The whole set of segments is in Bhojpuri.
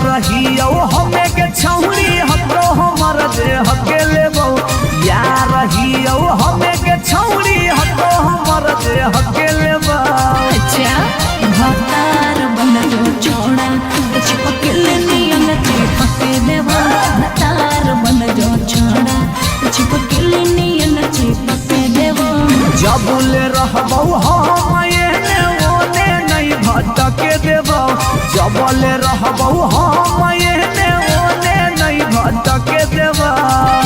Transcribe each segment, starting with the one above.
रहियो हमें के छौरी हमरो हमर जे हकेले बो या रहियो हमें के छौरी हमरो हमर जे हकेले बो। अच्छा भतार बन जो छोड़ा चिपकले नियन चिपके देवा भतार बन जो छोड़ा चिपकले नियन चिपके देवा। जबले रहबो हम एने ओने नहीं भटके देबो जबले रहबो हम एने ओने नहीं भटके देबो।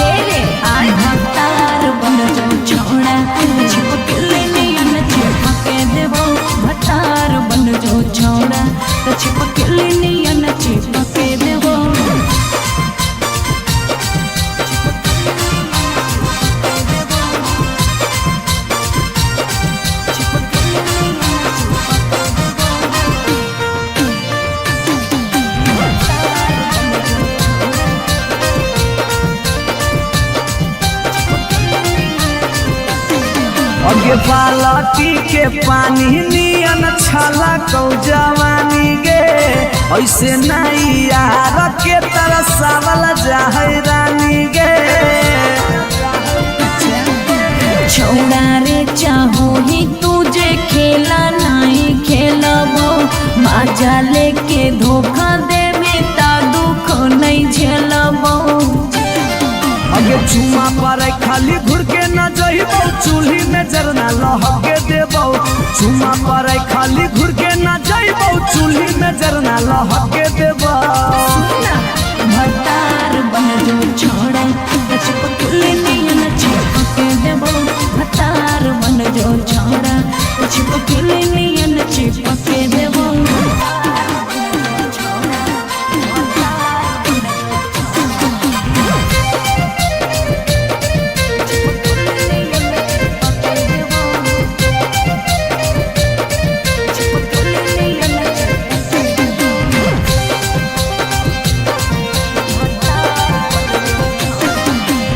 रे आय भतार बन जो छोड़ा चिपकले नियन चिपके देवा भतार बन जो छोड़ा चिपकले नियन चिपके देवा। अगे बालटी के पानी नियन छला कौ जवानी गे ऐसे नहीं यार के तरह सावल जाहे रानी गे। छोड़ा रे चाहो ही तुझे खेला नहीं खेलबो मजा लेके धोखा देवे ता दुख नहीं झेलबो। अगे चुमा पर खाली घुर के न जइबो चूल्ही में जरना लहके देबो चुमा पर खाली घुर के न जइबो चूल्ही में जरना लहके देबो। भतार बन जो छोड़ा चिपकले नियन चिपके देबो भतार बन जो छोड़ा चिपकले नियन चिपके देबो।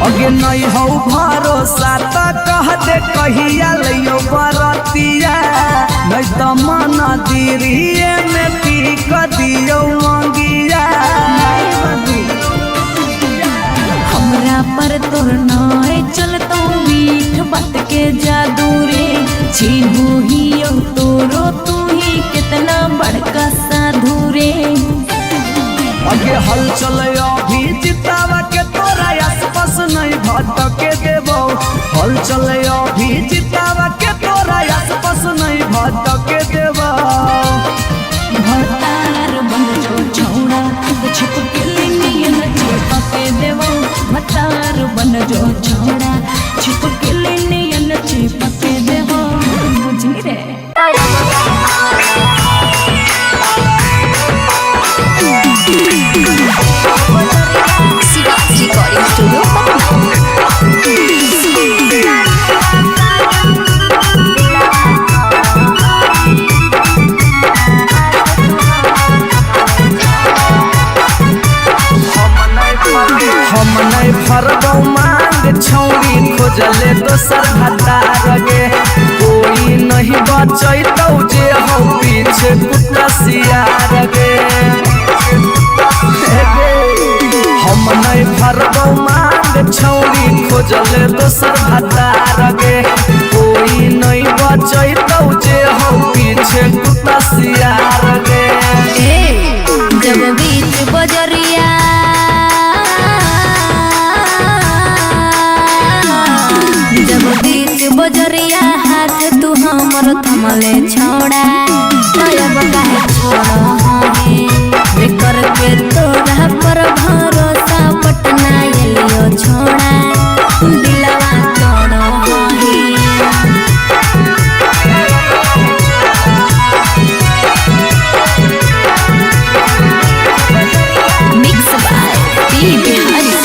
अगे नहीं हो भरोसा तो कह दे कहिया लियो बरतिया नहीं तो मन दिरिए में पी क दियो मंगिया। हमरा पर तोर नाय चलतो मीठ बात के जादू रे छीनू ही तोरो तू ही कितना बड़का साधु रे। अगे हल चले अभी जितावा के तोरा आसपास नहीं भटके देबो हल चले अभी जितावा के तोरा आसपास नहीं भटके देबो। भतार बन जो छोड़ा चिपकले नियन चिपके देबो भतार बन जो छोड़ा चिपकले नियन चिपके देबो बुझी रे। रिकॉर्डिंग स्टूडियो हम नहीं फरबो मांग छौरी खोजले दोसर भतार गे कोई नहीं बचैतौ जे हो पीछे कुत्ता सियार गे। हम नहीं फरबो मांग छौरी खोजले दोसर भतार गे कोई नहीं बचैतौ जे हो पीछे कुत्ता सियार गे। जब बीच बजरिया जब बीच बजरिया हाथ तू हमर थमले छोड़ा तब काहे छोड़ करके तोरा पर भरोसा पटना एलियो छोड़ा दिलवा तोड़ मिक्स बाय पी बिहारी।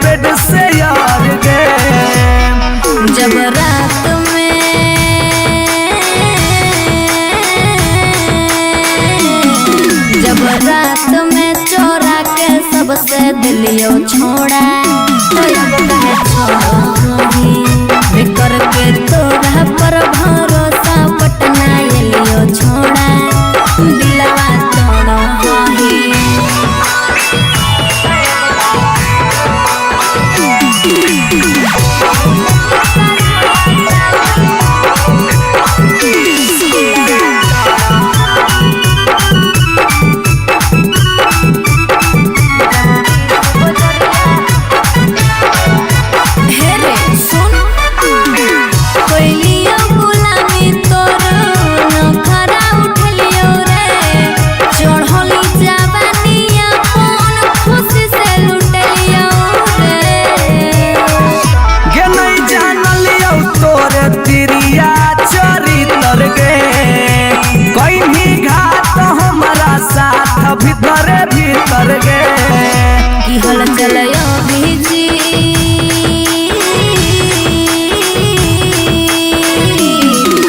बेड से यार गे। जब रात में चोरा के सबसे दिलियो छोड़ा तो अब कहे छोड़ी बिकर के तोरा पर भरोसा पटना एलियो छोड़ा दिलवा तोड़ा ही। भीतर भीतर गे की हल चलयो भीजी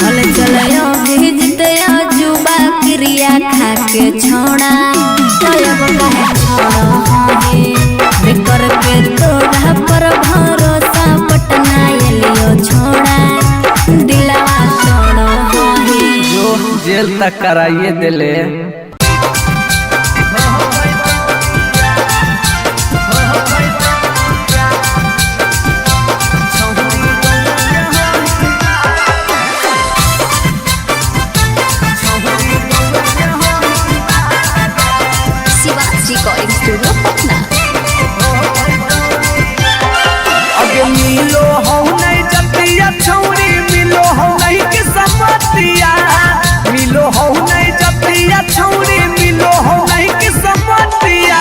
हल चलयो भीजते जुबा क्रिया खा के छोड़ा तब कहे छोड़ो बिकर के तोड़ा पर भरोसा पटना एलियो छोड़ा दिलवा तोड़ो जो जेल तक कराइए दिले। मिलो हो नहीं जतिया छौरी मिलो हो नहीं कि समतिया मिलो हो नहीं जतिया छौरी मिलो हो नहीं कि समतिया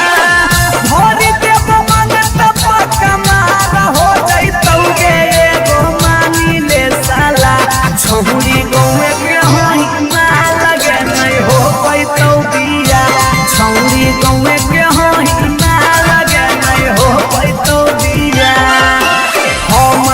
भरी देव मांगत पकमार हो जइतौ गे एगो मानी ले साला छौरी गौए के होई माल लगे नहीं हो पैतौ दिया छौरी गौए के होई माल लगे नहीं हो पैतौ दिया। हम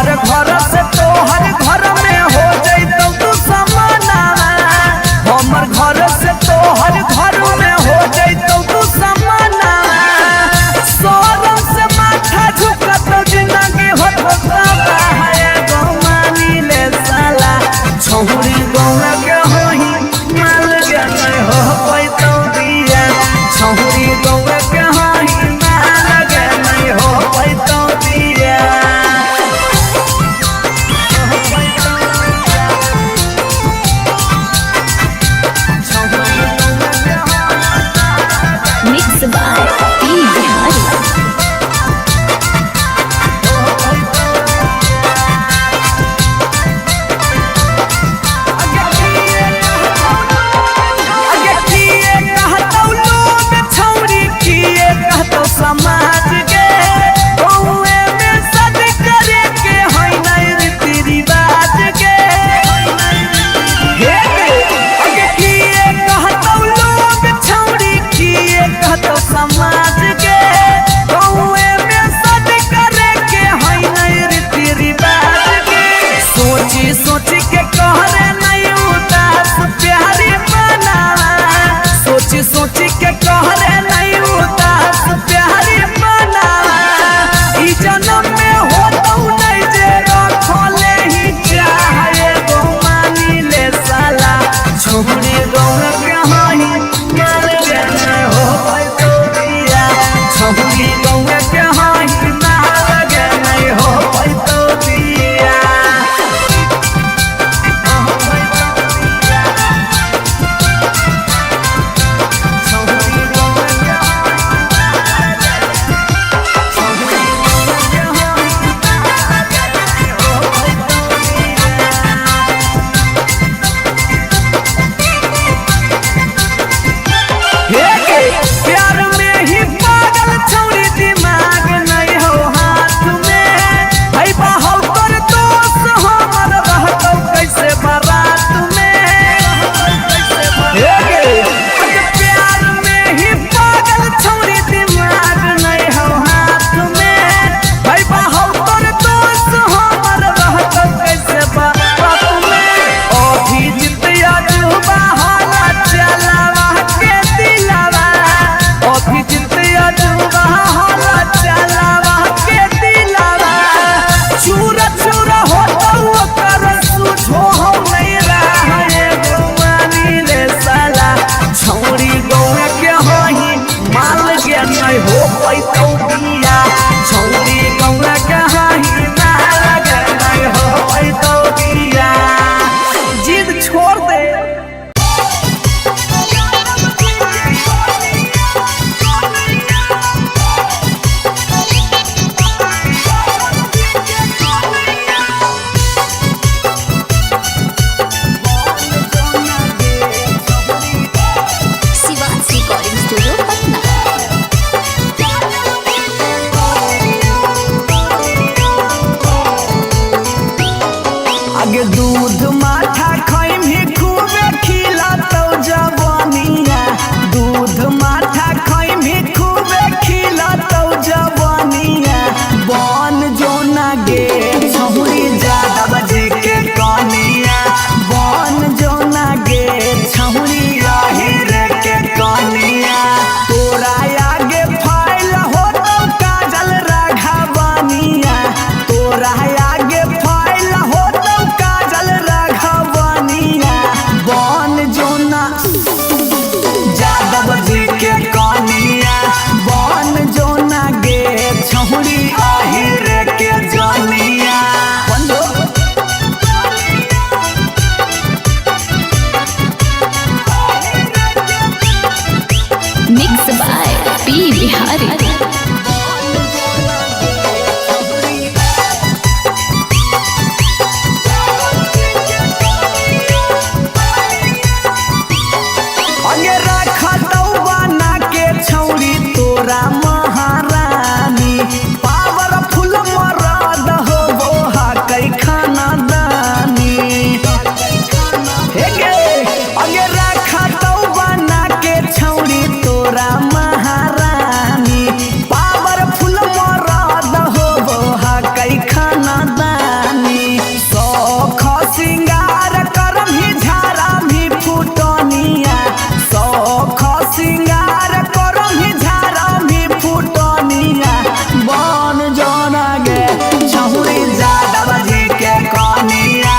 छौरी जादव जी के कनिया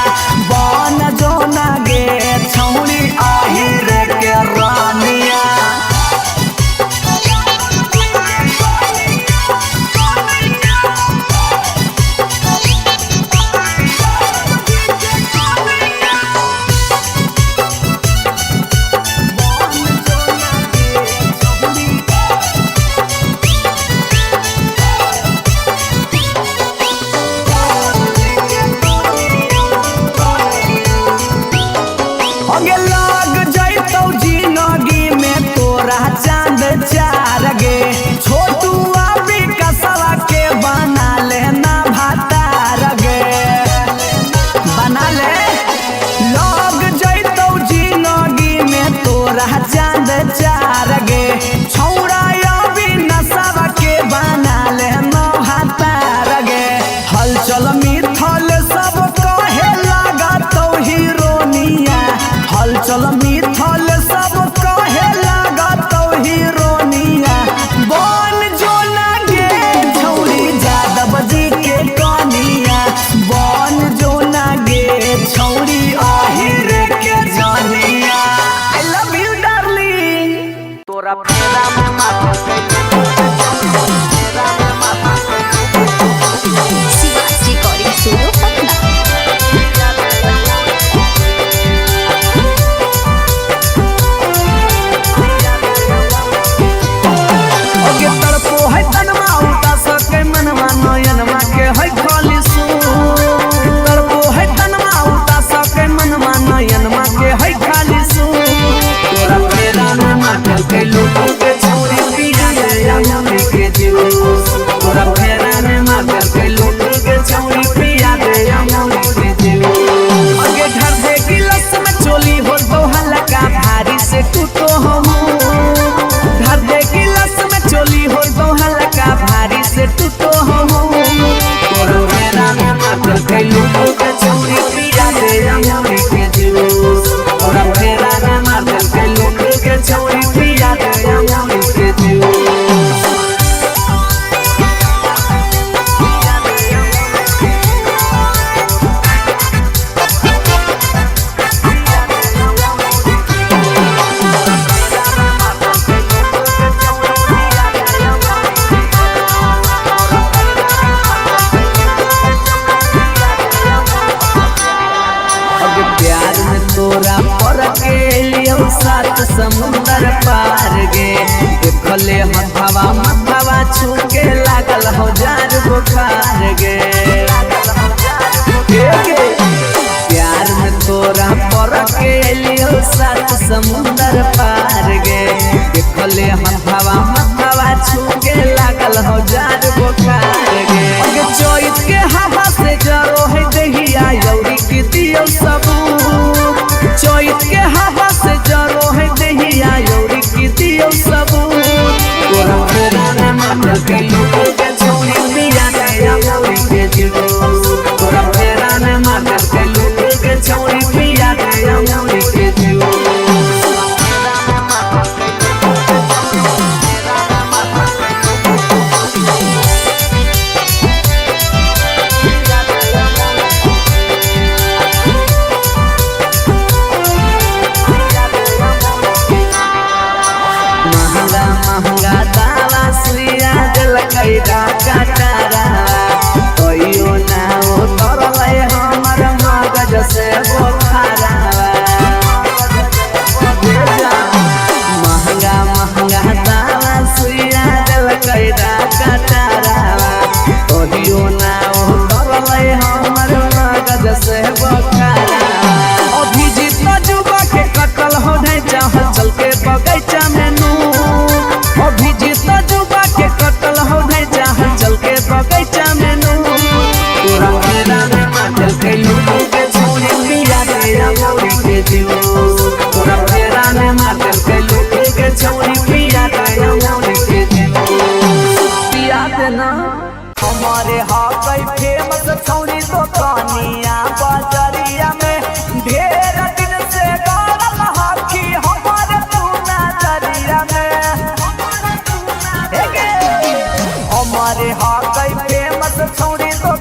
बन जो ना गे छौरी आहिर के रानिया। अगे लग जैतौ जिंदगी में तोरा चांद चार गे छोटू अभी कसवा के बना लेना भातार गे बना ले। लग जैतौ जिंदगी में तोरा चांद चार गे छौरा अभी नसवा के बना लेना भातार गे। हलचल मिथल सब कहे लागतौ हीरोनिया हलचल मिथल सब कहे लागतौ हीरोनिया बन जो ना गे छौरी जादव जी के कनिया बन जो ना गे छौरी आहिर के जानिया। आई लव यू डार्लिंग तोरा फेरा में माथा शिवाजी रिकॉर्डिंग स्टूडियो पटना। अगे तरपो है तनमा उता सके मनवा नयनमा के है खाली सू तरपो है तनमा उता सके मनवा नयनमा के है खाली सू तोरा फेरा में माथा के लोटो के छौरी पिया दे अमरी के जूस तोरा फेरा में माथा के लोटो के छौरी पिया दे अमरी के जूस। अगे घर दे गिलास में चोली हो तो हल्का भारी से टूटो हम घर दे गिलास में चोली हो तो हल्का भारी से टूटो हम तोरा फेरा में माथा के लोटो के छौरी पिया दे अमरी के जूस तोरा फेरा में माथा के लोटो के छौरी पिया दे अमरी के जूस। अगे प्यार में तोरा पर के लियो सात समुंदर पार गे देखले हथवा मथवा छू के लागल हो जार बुखार गे प्यार में तोरा पर के लियो सात समुंदर पार गे देखले हथवा मथवा छू के लागल हो जार बुखार गे। अगे चोइत के हवा से जरो है दहिया यौरी की दियो सबू चोइत के हवा से जरो है दहिया यौरी की दियो सबू तोरा फेरा में माथा के लोटो के छौरी पिया दे अमरी के जूस तोरा फेरा में माथा के लोटो के छौरी पिया दे अमरी के जूस। महंगा महंगा दावा सुइया दिल कैदा कटारा कहियो ना ओ तरले हमर मगज से बोखारा। महंगा महंगा दावा सुइया दिल कैदा कटारा कहियो ना ओ तरले हमर मगज से बोखारा। अभिजीत जुबा के कटल हो नहीं चाहल चल के बगैचा में नू अभिजीत जुबा के कटल हो नहीं चाहल चल के बगैचा में नू तोरा फेरा में माथा के लोटो के छौरी पिया दे अमरी के जूस तोरा फेरा में माथा के लोटो के छौरी पिया दे अमरी के जूस पिया दे ना। हमारे हाथ फेमस छौरी तो कनिया बाजरिया में ढेर दिन से गाड़ल हाथी हमारे तू नजरिया में हमारे हाथ फेमस छौरी तो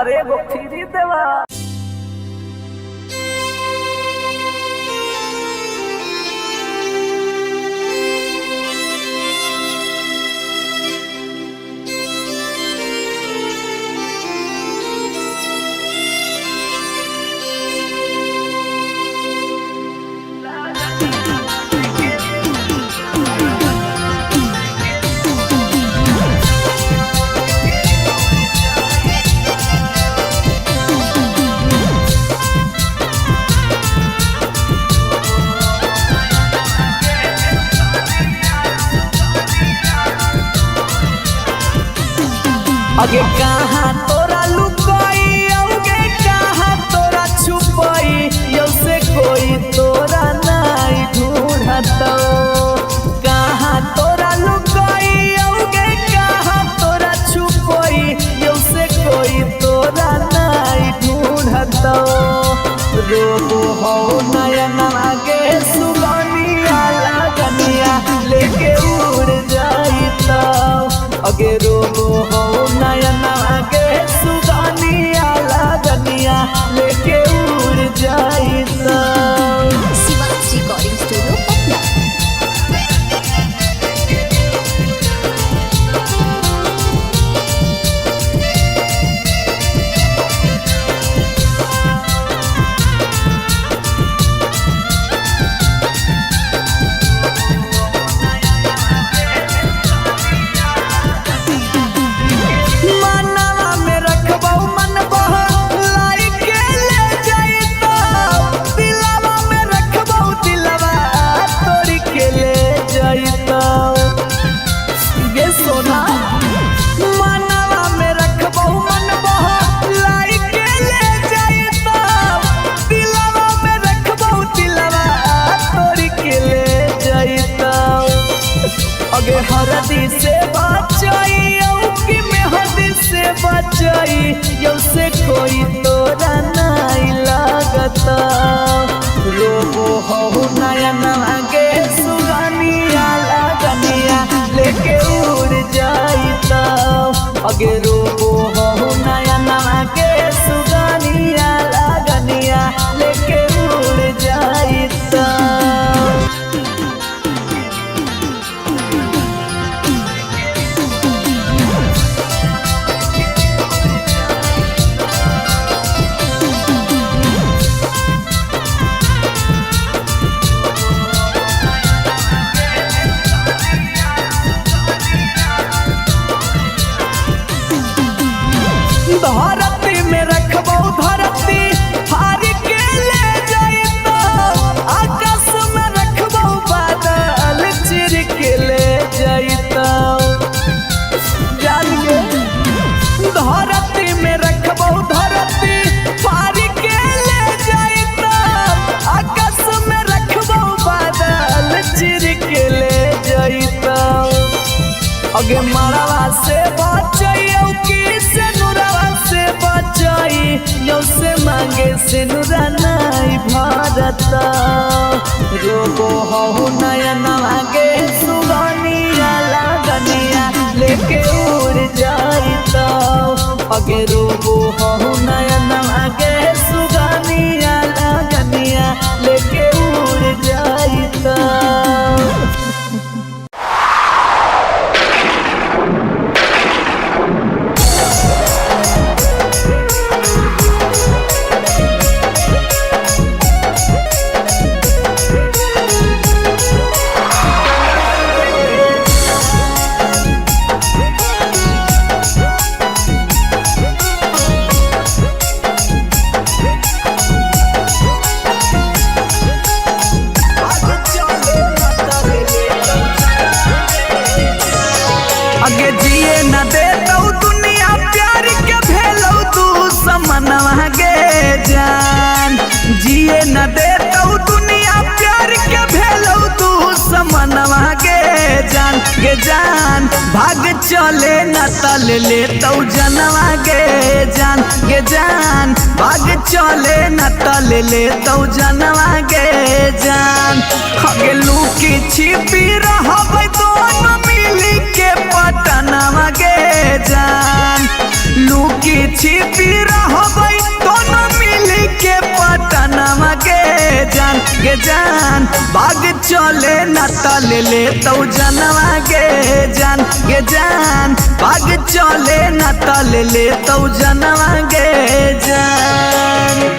पर एगो फ्री देवा। अगे कहाँ तोरा लुकाई अगे कहाँ तोरा छुपाई यौ से कोई तोरा नहीं ढूंढतो। कहाँ तोरा लुकाई अगे कहाँ तोरा छुपाई यौ से कोई तोरा नहीं ढूंढतो। रोबो हो नयना के सुगनिया लगनिया लेके उड़ जाइता। अगे रोबो हो नयना के सुगनिया लगनिया लेके उड़ जाइता। Shivansh recording studio Patna. अगे हरदी से बचाई कि मेहदी से बचाई यौ से कोई तोरा नहीं लगता। रोबो हो नयना के सुगनिया लगनिया लेके उड़ जाइता। अगे रोबो हो नयना के सुगनिया लगनिया लेके उड़ जाइता। धरती में रखबो धरती हार के ले जाइता। आकाश में रखबो बादल चिर के ले जाइता। जान के धरती में रखबो धरती हार के ले जाइता। आकाश में रखबो बादल चिर के ले जाइता। अगे मरवा से बचाइयो कि से नुरवा से बचाई यौ से मांगे से नुरा नहीं भरता। रोबो हो नयना के सुगनिया लगनिया लेके उड़ जाइता। अगे रोबो हो नयना के सुगनिया लगनिया लेके उड़ जाइता। न देतौ दुनिया प्यार के भेलौ तू समनवा गे जान भाग चले न तल लेतौ जनवा गे जान भाग चले न तल लेतौ जनवा गे जान हगे लुकी छिपी रहबै दोनों मिली के पटनवा गे जान लुकी छिपी जान गे जान भाग चले न तले ले तो जनवा गे जान गे जान भाग चले न तले ले तो जनवा गे जान।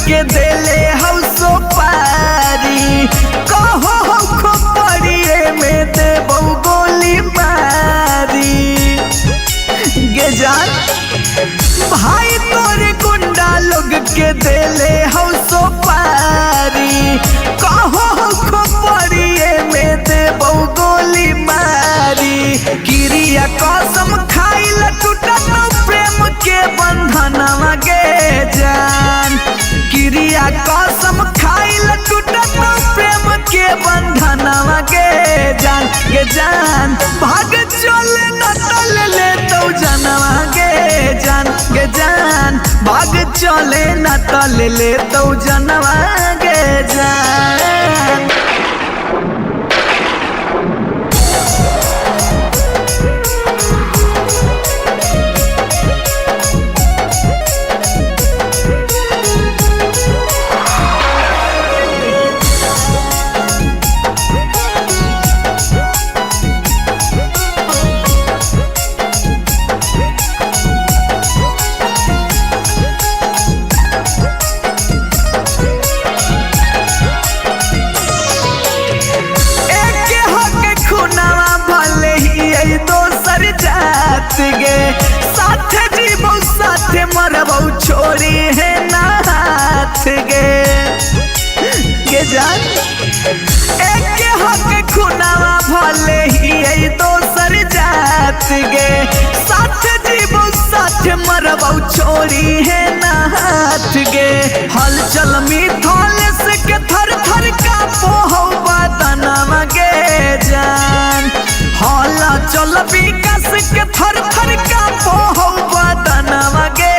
के देले हौसो पारी कहो हो पड़िए में दे बहु गोली मारी गे जान भाई तोरे गुंडा लोग के देले हौसो पारी कहो हो पड़िए में दे बहु गोली मारी क्रिया कसम खाइल टूटत प्रेम के बंधनवा गे जान क्रिया कसम खाइल टूटत प्रेम के बंधनवा गे जान भाग चले न तले ले तो जनवा गे जान भाग चले न तले ले तो जनवा गे जान। गे साथ जीवो साथ मरबो छोड़ी है नाथ गे जान एक हक खुनावा भले ही दोसर जात गे साथ जीवो साथ मरबो छोड़ी है नाथ गे हलचल मिथल से के थर थर का पोहो बदनवा गे जान हला चल विकास के थर थर का पोहो बदनवा गे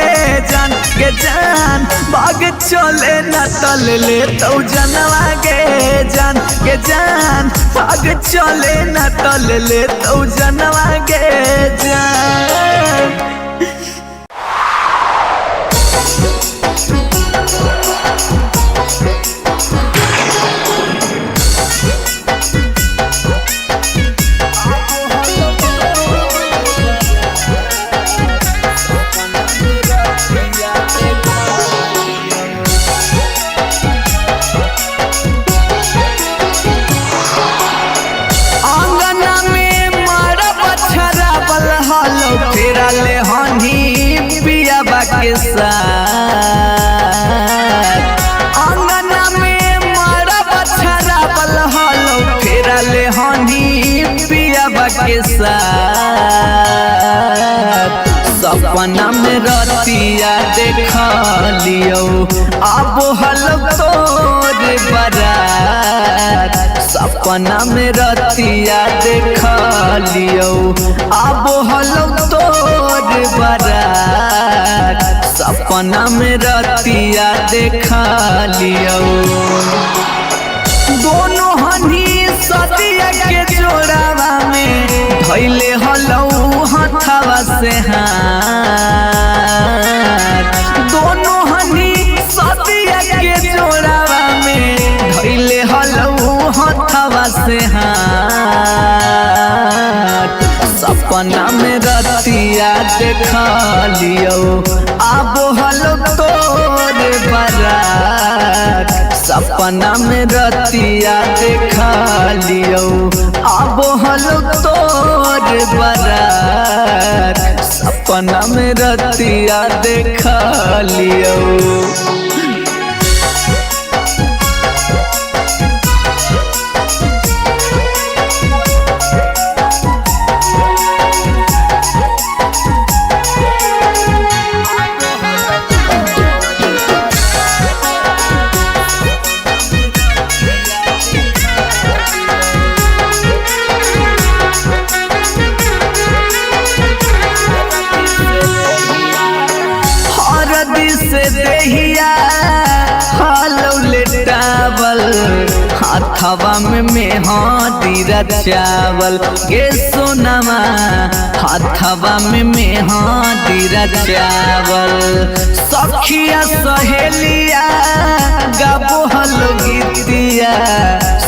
जान भाग चले न तल ले तो जनवा गे जान भाग चले न तल ले तो जनवा गे जान। फेरा ले हनी पियाबा के साथ अंगना में मारा बछरा बल हलो फेरा ले हनी पियाबा के साथ सपना में रतिया देख लियो अब हलो तोरे बारात सपना में रतिया देख लियो अब हलो तोरे बारात सपना में रतिया देख लियो दोनों हनी सदिया के जोड़ावा में धैले हलो हथवा से हाथ दोनों हनी सदिया के जोड़ावा में धैले हलो हथवा से हाथ सपना में रतिया देख लियो अब हलो तोरे बारात सपना में रतिया देख लियो अब हलो तोरे बारात सपना में रतिया देख लियो। हाथवा में मेहंदी रचावल गे सोनमा हाथवा में मेहंदी रचावल सखिया सहेलिया गाबो हलो गीतिया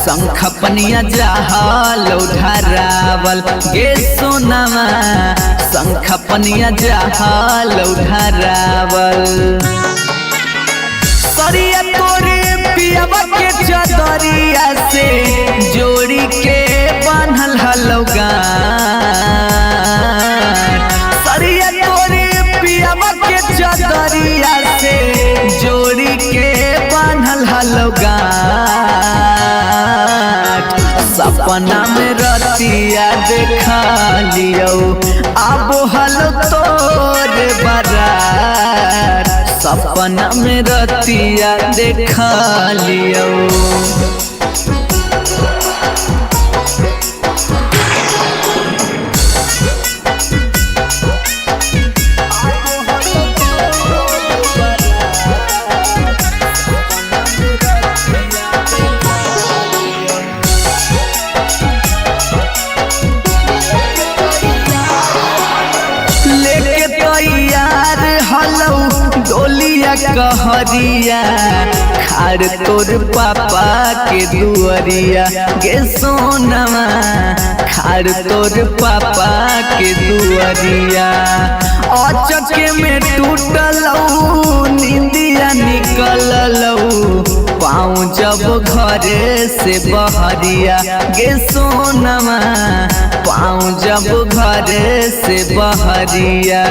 शंख पनिया जहालो धरावल गे सोनमा शंख पनिया जहालो धरावल सरिया तोरे पियावा के चदरिया से जोड़ी के बांधल हलौगा सरिया तोरे पियावा के चदरिया से जोड़ी के बांधल हलौगा सपना में रतिया देखा लियो आबो हलो तोरे बारात सपना में रतिया देखा लियो लेके तैयार हलौ डोलिया कहरिया खाड़ तोर पापा के दुअरिया गे सोनमा खाड़ तोर पापा के दुअरिया अचके में टूटलौ नींदिया निकललौ पाँव जब घरे से बहरिया गे सोनमा पाँव जब घरे से बहरिया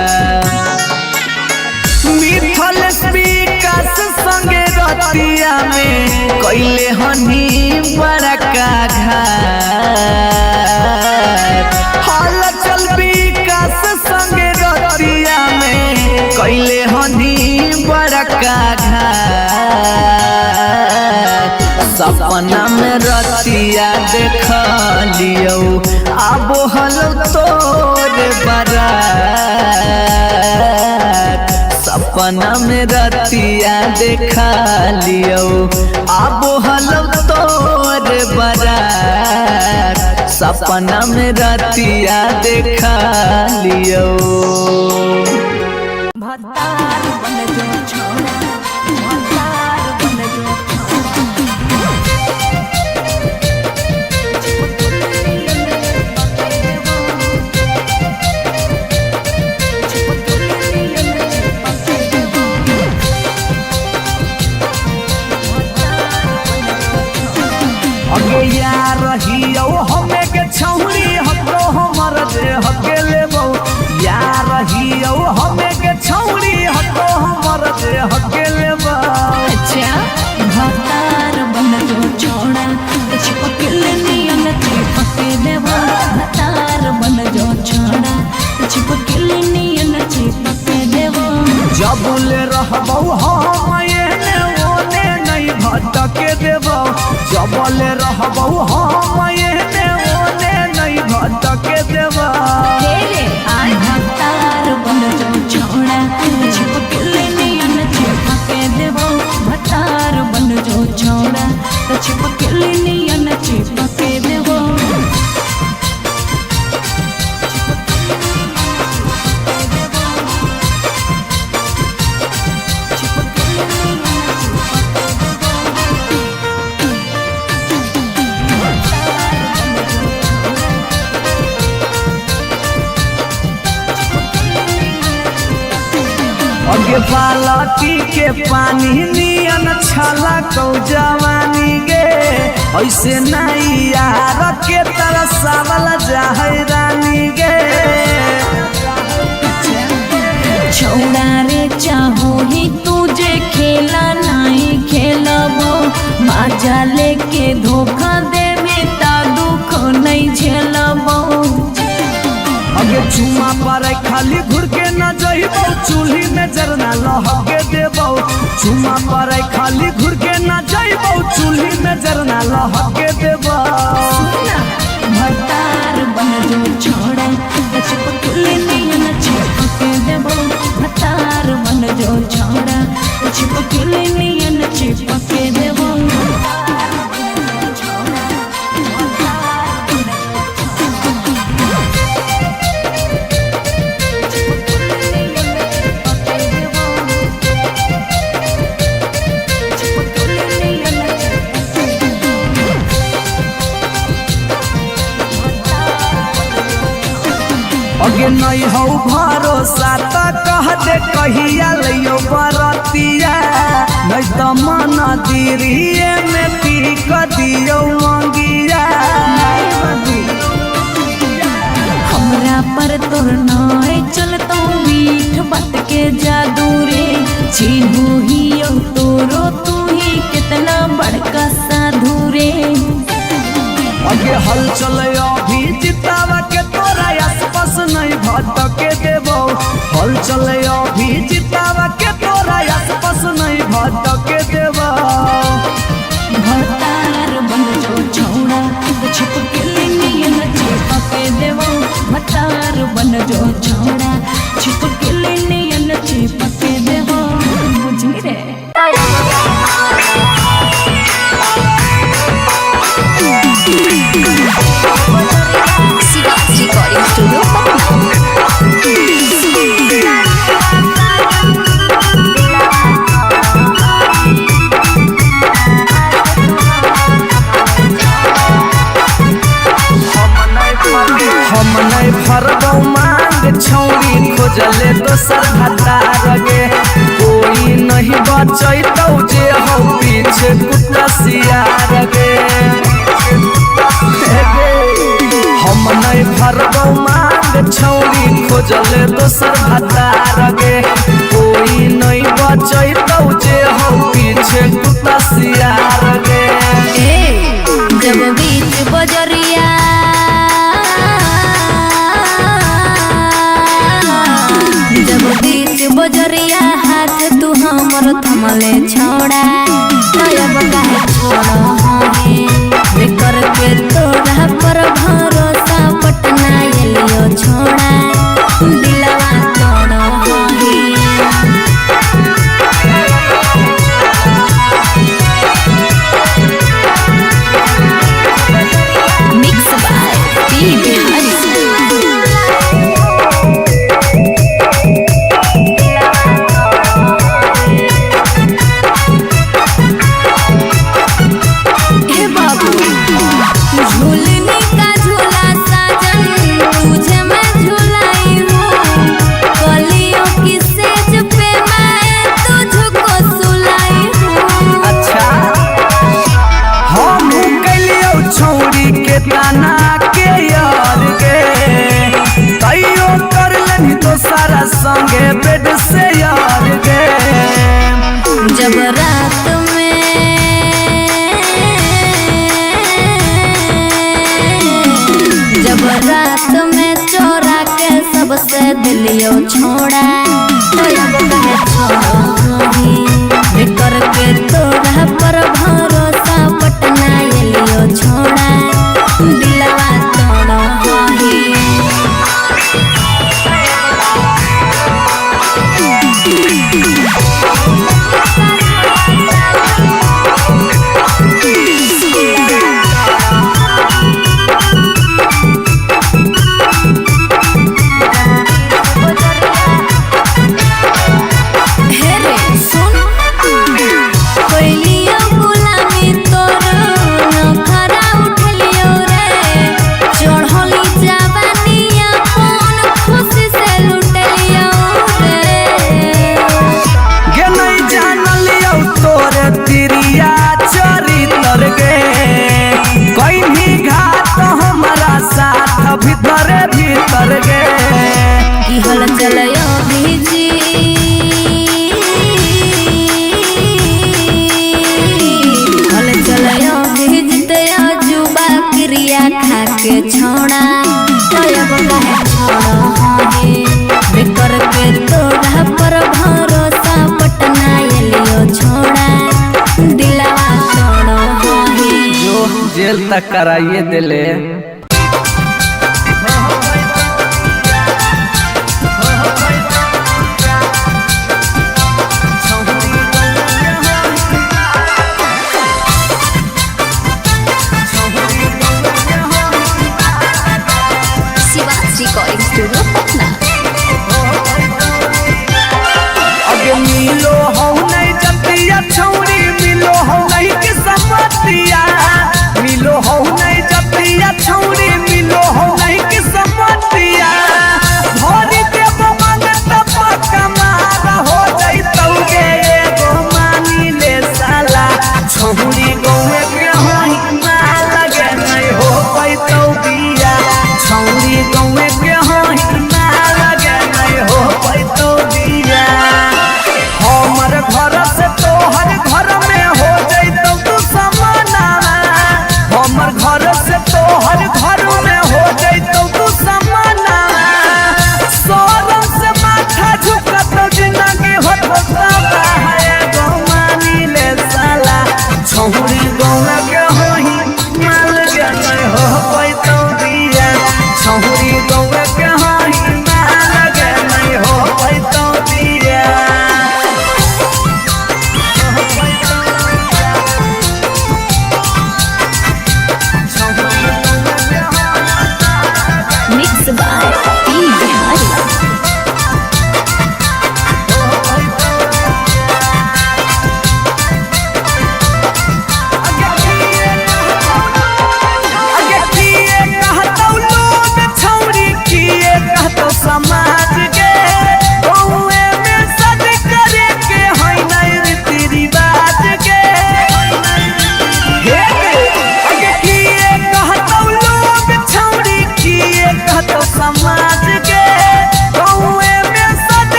मिथल विकास संगे रतिया में कैले हनी बड़का घाट हल चल विकास संगे रतिया में कैले हनी बड़का घाट सपना में रतिया देख लियो आबो हलो तोरे बारात सपना में रतिया देखा लियो आबो हलो तोरे बारात सपना में रतिया देखा लियो भतार बन जो छोड़ा भतार बन जो अगे यार रहियो हमें के छौरी हको हमर दे हके लेबो यार रहियो हमें के छौरी हको हमर दे हके लेबो अच्छा भतार बन जो छोड़ा चिपकल नियन चिपके देबो भतार बन जो छोड़ा चिपकल नियन चिपके देबो जबुले रहबो हम एने ओने नहीं भटके देबो जबले रहबो हम एने ओने नहीं भटके देबो तेरे आय भतार बन जो छोड़ा चिपकल नियन चिपके देबो भतार बन जो छोड़ा चिपकल नियन चिपके देबो अगे बालटी के पानी नियन छला कौ जवानी गे ऐसे नहीं यार के तरसावल जाहै रानी गे छौड़ा रे चाहो ही तुझे खेला नहीं खेलबो मजा लेके धोखा देवे ता दुख नहीं झेलबो अगे चुमा पर खाली घुर के न जइबो चूल्ही में जरना लहके देबो चुमा पर खाली घुर के न जइबो चूल्ही में जरना लहके देबो भतार बन जो छोड़ा चिपकल नियन चिपके देबो भतार बन जो छोड़ा चिपकल नियन चिपके देबो छोड़ा अगे नहीं हो भरोसा तो कह दे कहिया लियो बरतिया नहीं तो मन दिरिए में पीक दियो मंगिया हमरा पर तोर नाय चलतो मीठ बात के जादू रे चिन्हू ही तोरो तू ही कितना बड़का साधु रे अगे हल चले अभी जितावा के तोरा आसपास नहीं भटके देबो हल चले अभी जितावा के तोरा आसपास नहीं भटके देबो भतार बन जो छौड़ा छिप के नियन छिपके देबो भतार बन जो छौड़ा छिप के नियन छिपके देबो बुझी रे Recording Studio हम नहीं भरबो मांग छौरी खोजले दोसर भतार गे कोई नहीं बचैतौ जे हो पीछे कुत्ता सियार गे हम नहीं भरबो मांग छौरी खोजले दोसर भतार गे कोई नहीं बचैतौ जे हो पीछे कुत्ता सियार गे जब बीच बजरिया जब बीच बजरिया हाथ तू हमर थमले छोड़ा अब काहे छोड़ो हे कर के तोरा पर भरोसा पटना एलियो छोड़ा दिलवा तोड़ो मिक्स बाय पी बिहारी संगे बेड से यार गे जब रात में चोरा के सबसे दिलियो छोड़ा तो अब कहे छोड़ो कर के तोरा पर भरोसा पटना एलियो छोड़ा दिलवा तोड़ो भीतर गे की हल चलयो भीजी हल चलयो भीजते जुबा क्रिया खा के छोड़ा अब काहे छोड़ो कर के तोरा पर भरोसा पटना एलियो छोड़ा दिलवा तोड़ो जो जेल तक कराइए दिले Recording Studio Patna अगे मिलो हो नहीं जतिया छौरी मिलो हो नहीं के समतिया मिलो हो नहीं जतिया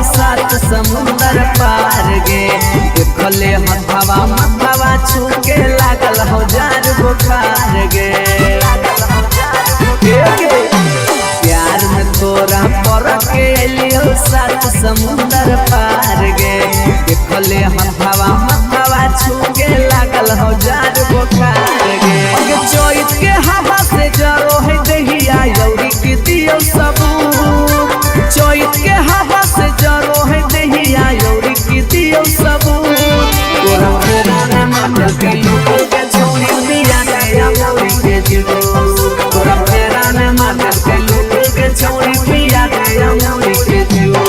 सात समुंदर पार गे देखले हथवा मथवा छूके लागल हो जार बुखार गे प्यार में तोरा पर के लियो सात समुंदर पार गे देखले हथवा मथवा छूके लागल हो जार बुखार गे चोइत के हवा से जरो है दहिया यौरी के दियो सबू चोइत के हवा से जरो है दहिया यौरी की दियो सबू तोरा फेरा में मटल के लूट के छोड़ी दिया गया यौरी के जीवो तोरा फेरा में मटल के लूट के छोड़ी दिया गया यौरी के जीवो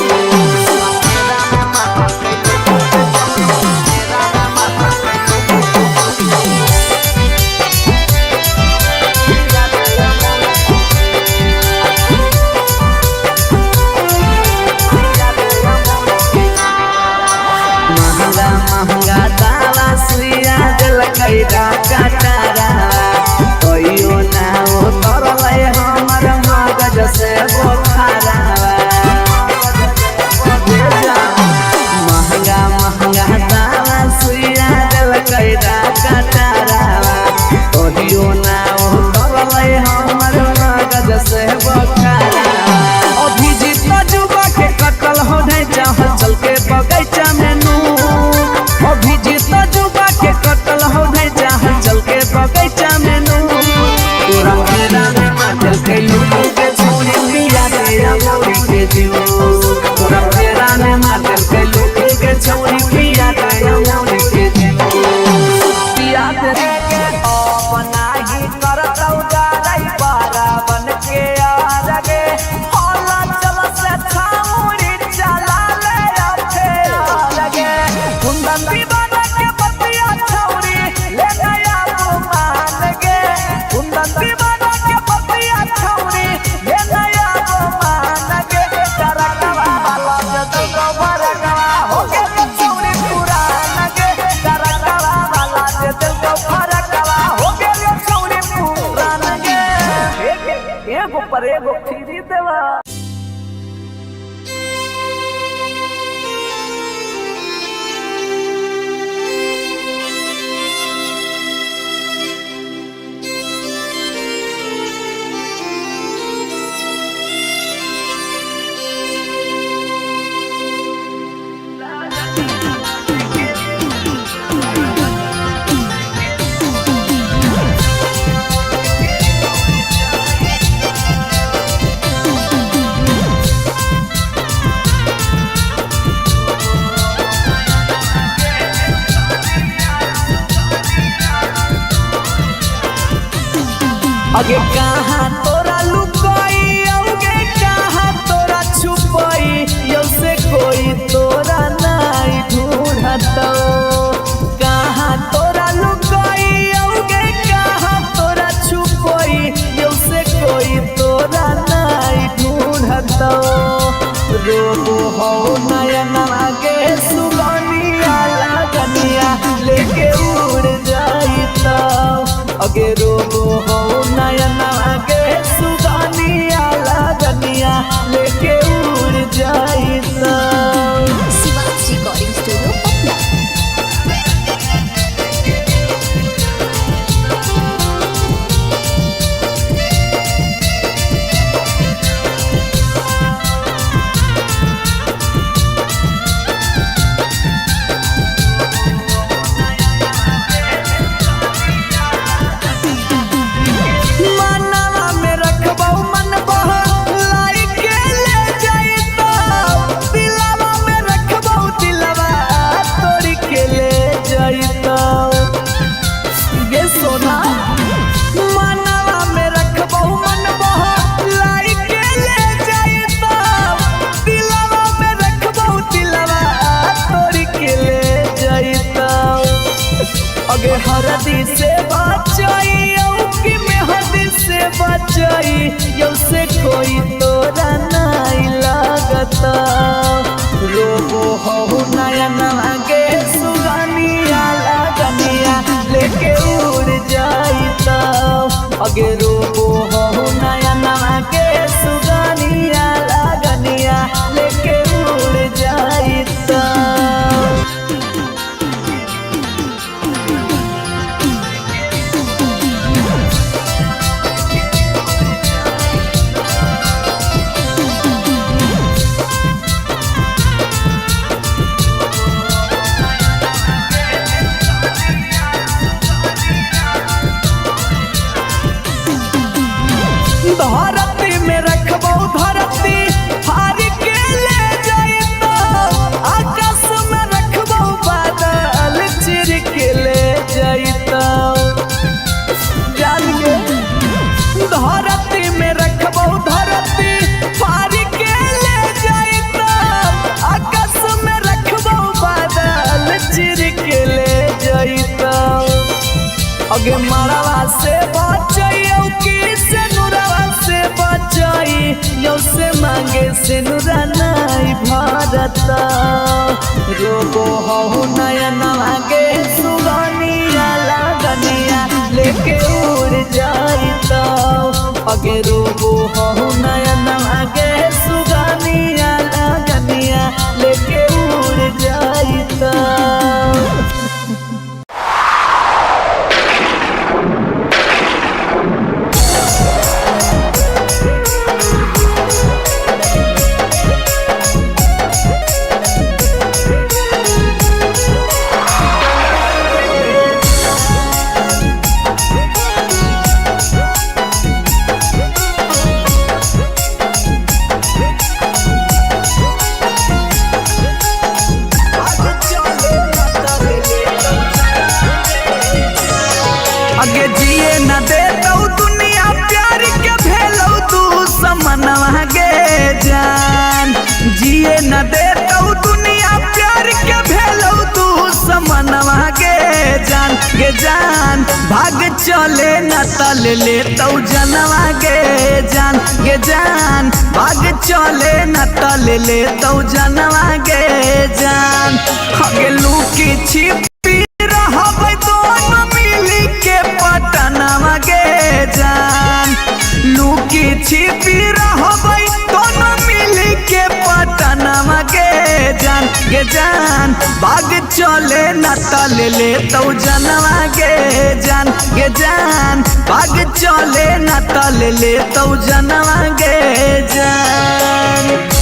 महंगा दावा सुइया दिल कैदा कटारा कहियो ना ओ तरले हमर मगज से बोखारा महंगा दावा सुइया दिल कैदा कटारा कहियो ना ओ तरले हमर मगज से बोखारा अभिजीत जुबा के कटल हो नहीं चाहल चल के बगैचा में अभिजीत जुबा के कटल हो नहीं चाहल चल के बगैचा में तोरा फेरा में मटल के लूटू के छोड़ी पिया गया मोरी के जीवो तोरा फेरा में मटल के लूटू के छोड़ी पिया गया मोरी के जीवो पिया तेरे अपना ही करतौ जाई पारा बन के आ लगे होला चल से छाउरी चला ले रखे आ लगे कुंदन दीवाना के पतिया छौरी ले गया मान गे कुंदन दीवाना के पतिया छौरी ले गया मान गे करकवा वाला जदो भरकवा हो के छौरी पुरान गे करकवा वाला जदो भरकवा हो के छौरी पुरान गे एगो पर एगो फ्री देवा अगे कहाँ तोरा लुकाई अगे कहाँ तोरा छुपाई यौ से कोई तोरा नहीं ढूंढतो कहाँ तोरा लुकाई अगे कहाँ तोरा छुपाई यौ से कोई तोरा नहीं ढूंढतो रोबो हो नयना के सुगनिया लगनिया लेके उड़ जाइता अगे रोबो हो नयना के सुगनिया लगनिया लेके उड़ जाइता शिवांश रिकॉर्डिंग स्टूडियो पटना। मनवा में रखबौ मन बहलाई के ले जाइता दिलवा में रखबौ दिलवा तोड़ के ले जाइता ये सोना मनवा में रखबौ मन बहलाई के ले जाइता दिलवा में रखबौ दिलवा तोड़ के ले जाइता अगे हरदी से बचाई कि मेहदी से बचाई यौ से कोई तोरा नहीं लगता रोबो हो नयना के सुगनिया लगनिया लेके उड़ जाइता अगे रोबो हो नयना के सुगनिया लगनिया लेके उड़ धरती में रखबो धरती फाड़ के ले जाइतो, आकाश में रखबो बादल चिर के ले जाइतो। जान के धरती में रखबो धरती फाड़ के ले जाइतो, आकाश में रखबो बादल चिर के ले जाइतो। अगे मरवा से बचाइयो कि से नुरवा से बचाइयो, से मांगे से नुरा नहीं भरता। रोबो हो नयन मांगे सुगनिया लगनिया लेके उड़ जाइतो। अगे रोबो हो नयन मांगे सुगनिया लगनिया लेके उड़ जाइतो। अगे जिए न दे तो दुनिया प्यार के भेलो तू समनवा गे जान। जिए न दे तो दुनिया प्यार के भेलो तू समनवा गे जान। गे जान भाग चले न तल ले तो जनवा गे जान। गे जान भाग चले न तल ले तो जनवा गे जान। अगे लूकी छिपी रहबै दोनों मिली के पटनवा गे जान। लूकी छिपी रहबै दोनों मिली के पटनवा गे जान। गे जान भाग चले न तल ले तो जनवा गे जान। गे जान भाग चले न तल ले तो जनवा गे जान।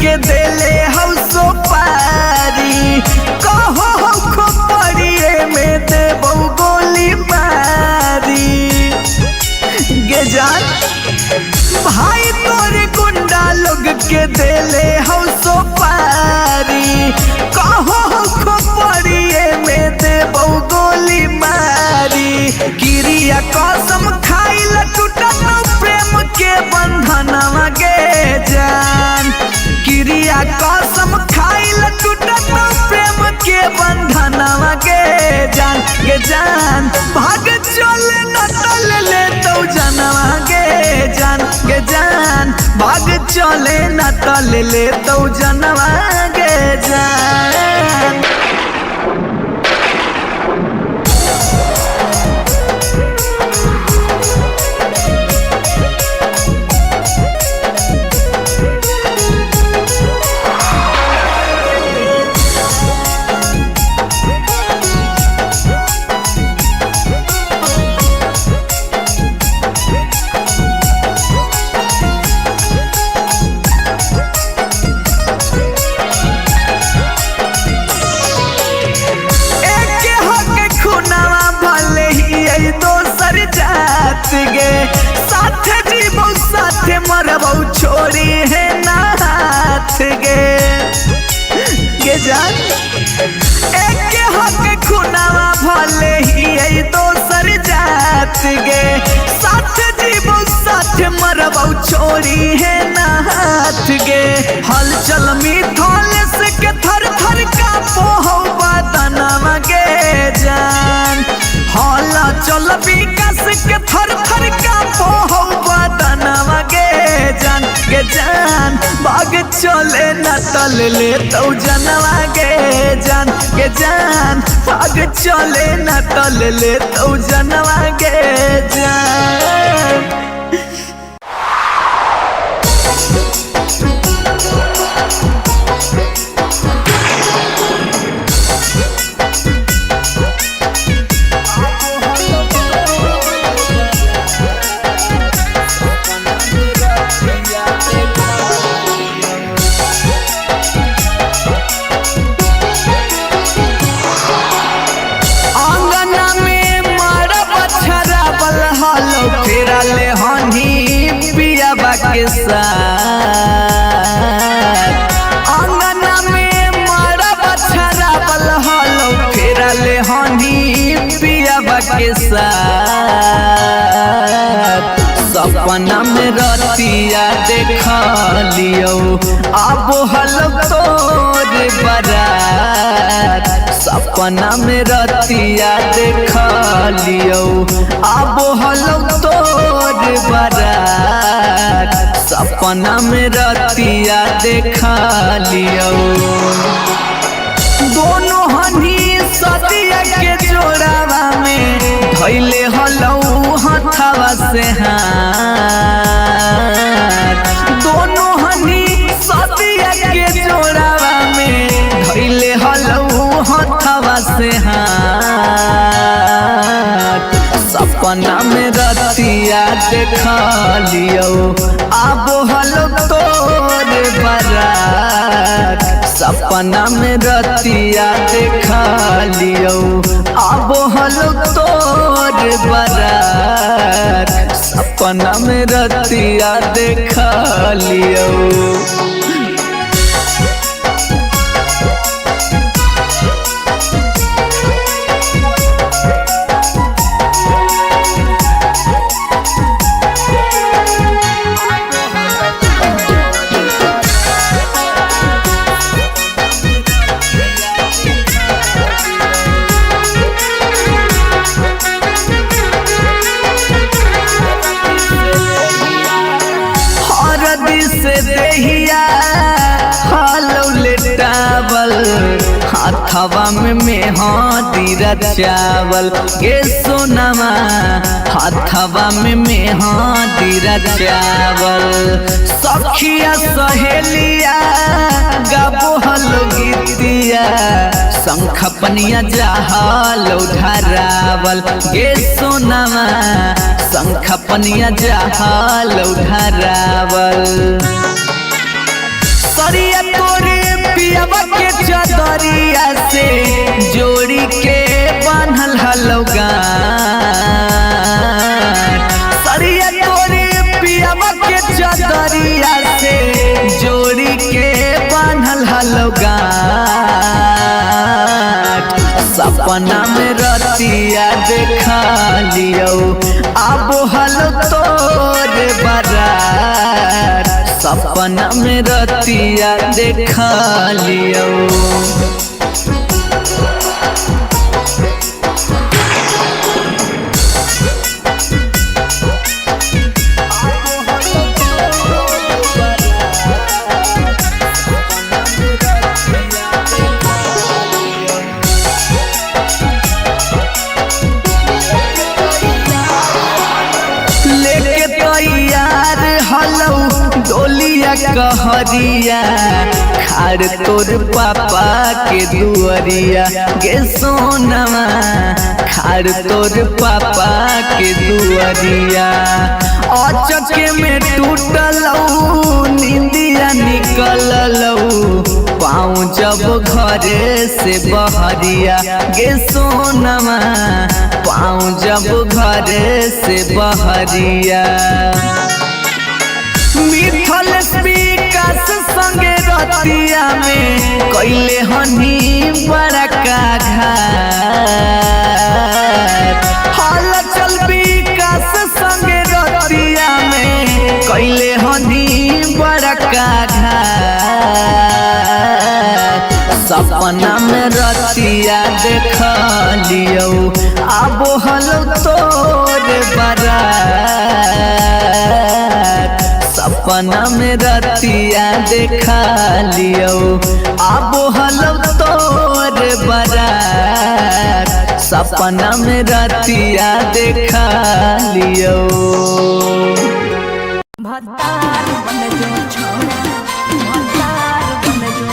के देले हम सो पारी कहो खोपड़िए में देबो गोली मारी। गे जान भाई तोरे गुंडा लोग के देले हम सो पारी कहो खोपड़िए में देबो गोली मारी। क्रिया कसम खाइल टूटत प्रेम के बंधनवा गे जान। क्रिया कसम खाइल टूटत प्रेम के बंधनवा गे जान। गे जान भाग चले न तल ले तो जनवा गे जान। गे जान भाग चले न तल ले तो जनवा गे जान। गे साथ जीवो साथ मरबो छोड़ी है ना हाथ गे। गे जान एक हक खुनावा भले ही दोसर जात गे। साथ जीवो साथ मरबो छोड़ी है ना हाथ गे। हलचल मिथल से के थर थर का पोहो बदनवा गे जान। हला चल विकास के थर थर का पोहो बदनवा गे जान। गे जान भाग चले न तल ले तो जनवा गे जान। गे जान भाग चले न तल ले तो जनवा गे जान। साथ सपना में रतिया देख लियो अब हल तोर बारात सपना में रतिया देख लियो अब हल तोर बारात सपना में रतिया देख लियो दोनों हनी सदिया के जोड़ावा में धैले हलौ हथवा से हाथ दोनों हनी सदिया के जोड़ावा में धैले हलौ हथवा से हाथ सपना में रतिया देख लियो अब हलो तोर बारात सपना में रतिया देख लियो अब हलो तोर बारात सपना में रतिया देख लियो से देहिया हालो लेटावल हाथवा में मेहंदी रचावल गे सोनमा हाथवा में मेहंदी रचावल सखिया सहेलिया गाबो हलो गीतिया शंख पनिया जहालो धरावल गे सोनमा शंख पनिया जहालो धरावल सरिया तोरे पियावा के चदरिया से जोड़ी के बांधल हलो गान सरिया तोरे पियावा के चदरिया से जोड़ी के बांधल हलो गान सपना में रतिया देख लियो अब हलो तोर बारात सपना में रतिया देख लियो डोलिया कहरिया खाड़ तोर पापा के दुअरिया गे सोनमा खाड़ तोर पापा के दुअरिया अचके में टूटलौ निंदिया निकललौ पाँव जब घरे से बहरिया गे सोनमा पाँव जब घरे से बहरिया मिथल विकास संगे रतिया में कैले हनी बड़ा का घाट हल चल विकास संगे रतिया में कैले हनी बड़ा का घाट सपना में रतिया देख लियो अब हलो तोर बारात सपना में रतिया देख लियो अब हलो तोर बारात सपना में रतिया देख लियो भतार बन जो छोड़ा भतार बन जो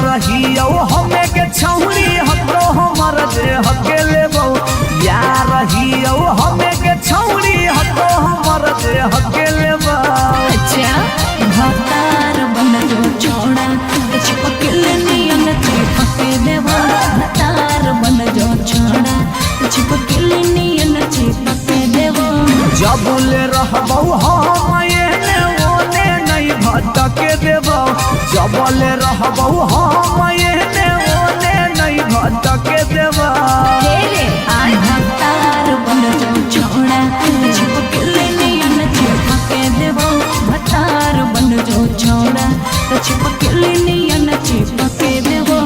रहियो हमें के छौरी हको हमर जे हके लेबो या रहियो हमें के छौरी हको हमर जे हके लेबो अच्छा भतार बन जो छोड़ा चिपक ले नियन चिपक देवा भतार बन रहबौ हम एने ओने नहीं भटके देबौ जबले रहबौ हम एने ओने नहीं भटके देबौ भतार बन जो छोड़ा चिपकले नियन चिपके देबो भतार बन जो छोड़ा चिपकले नियन चिपके देबो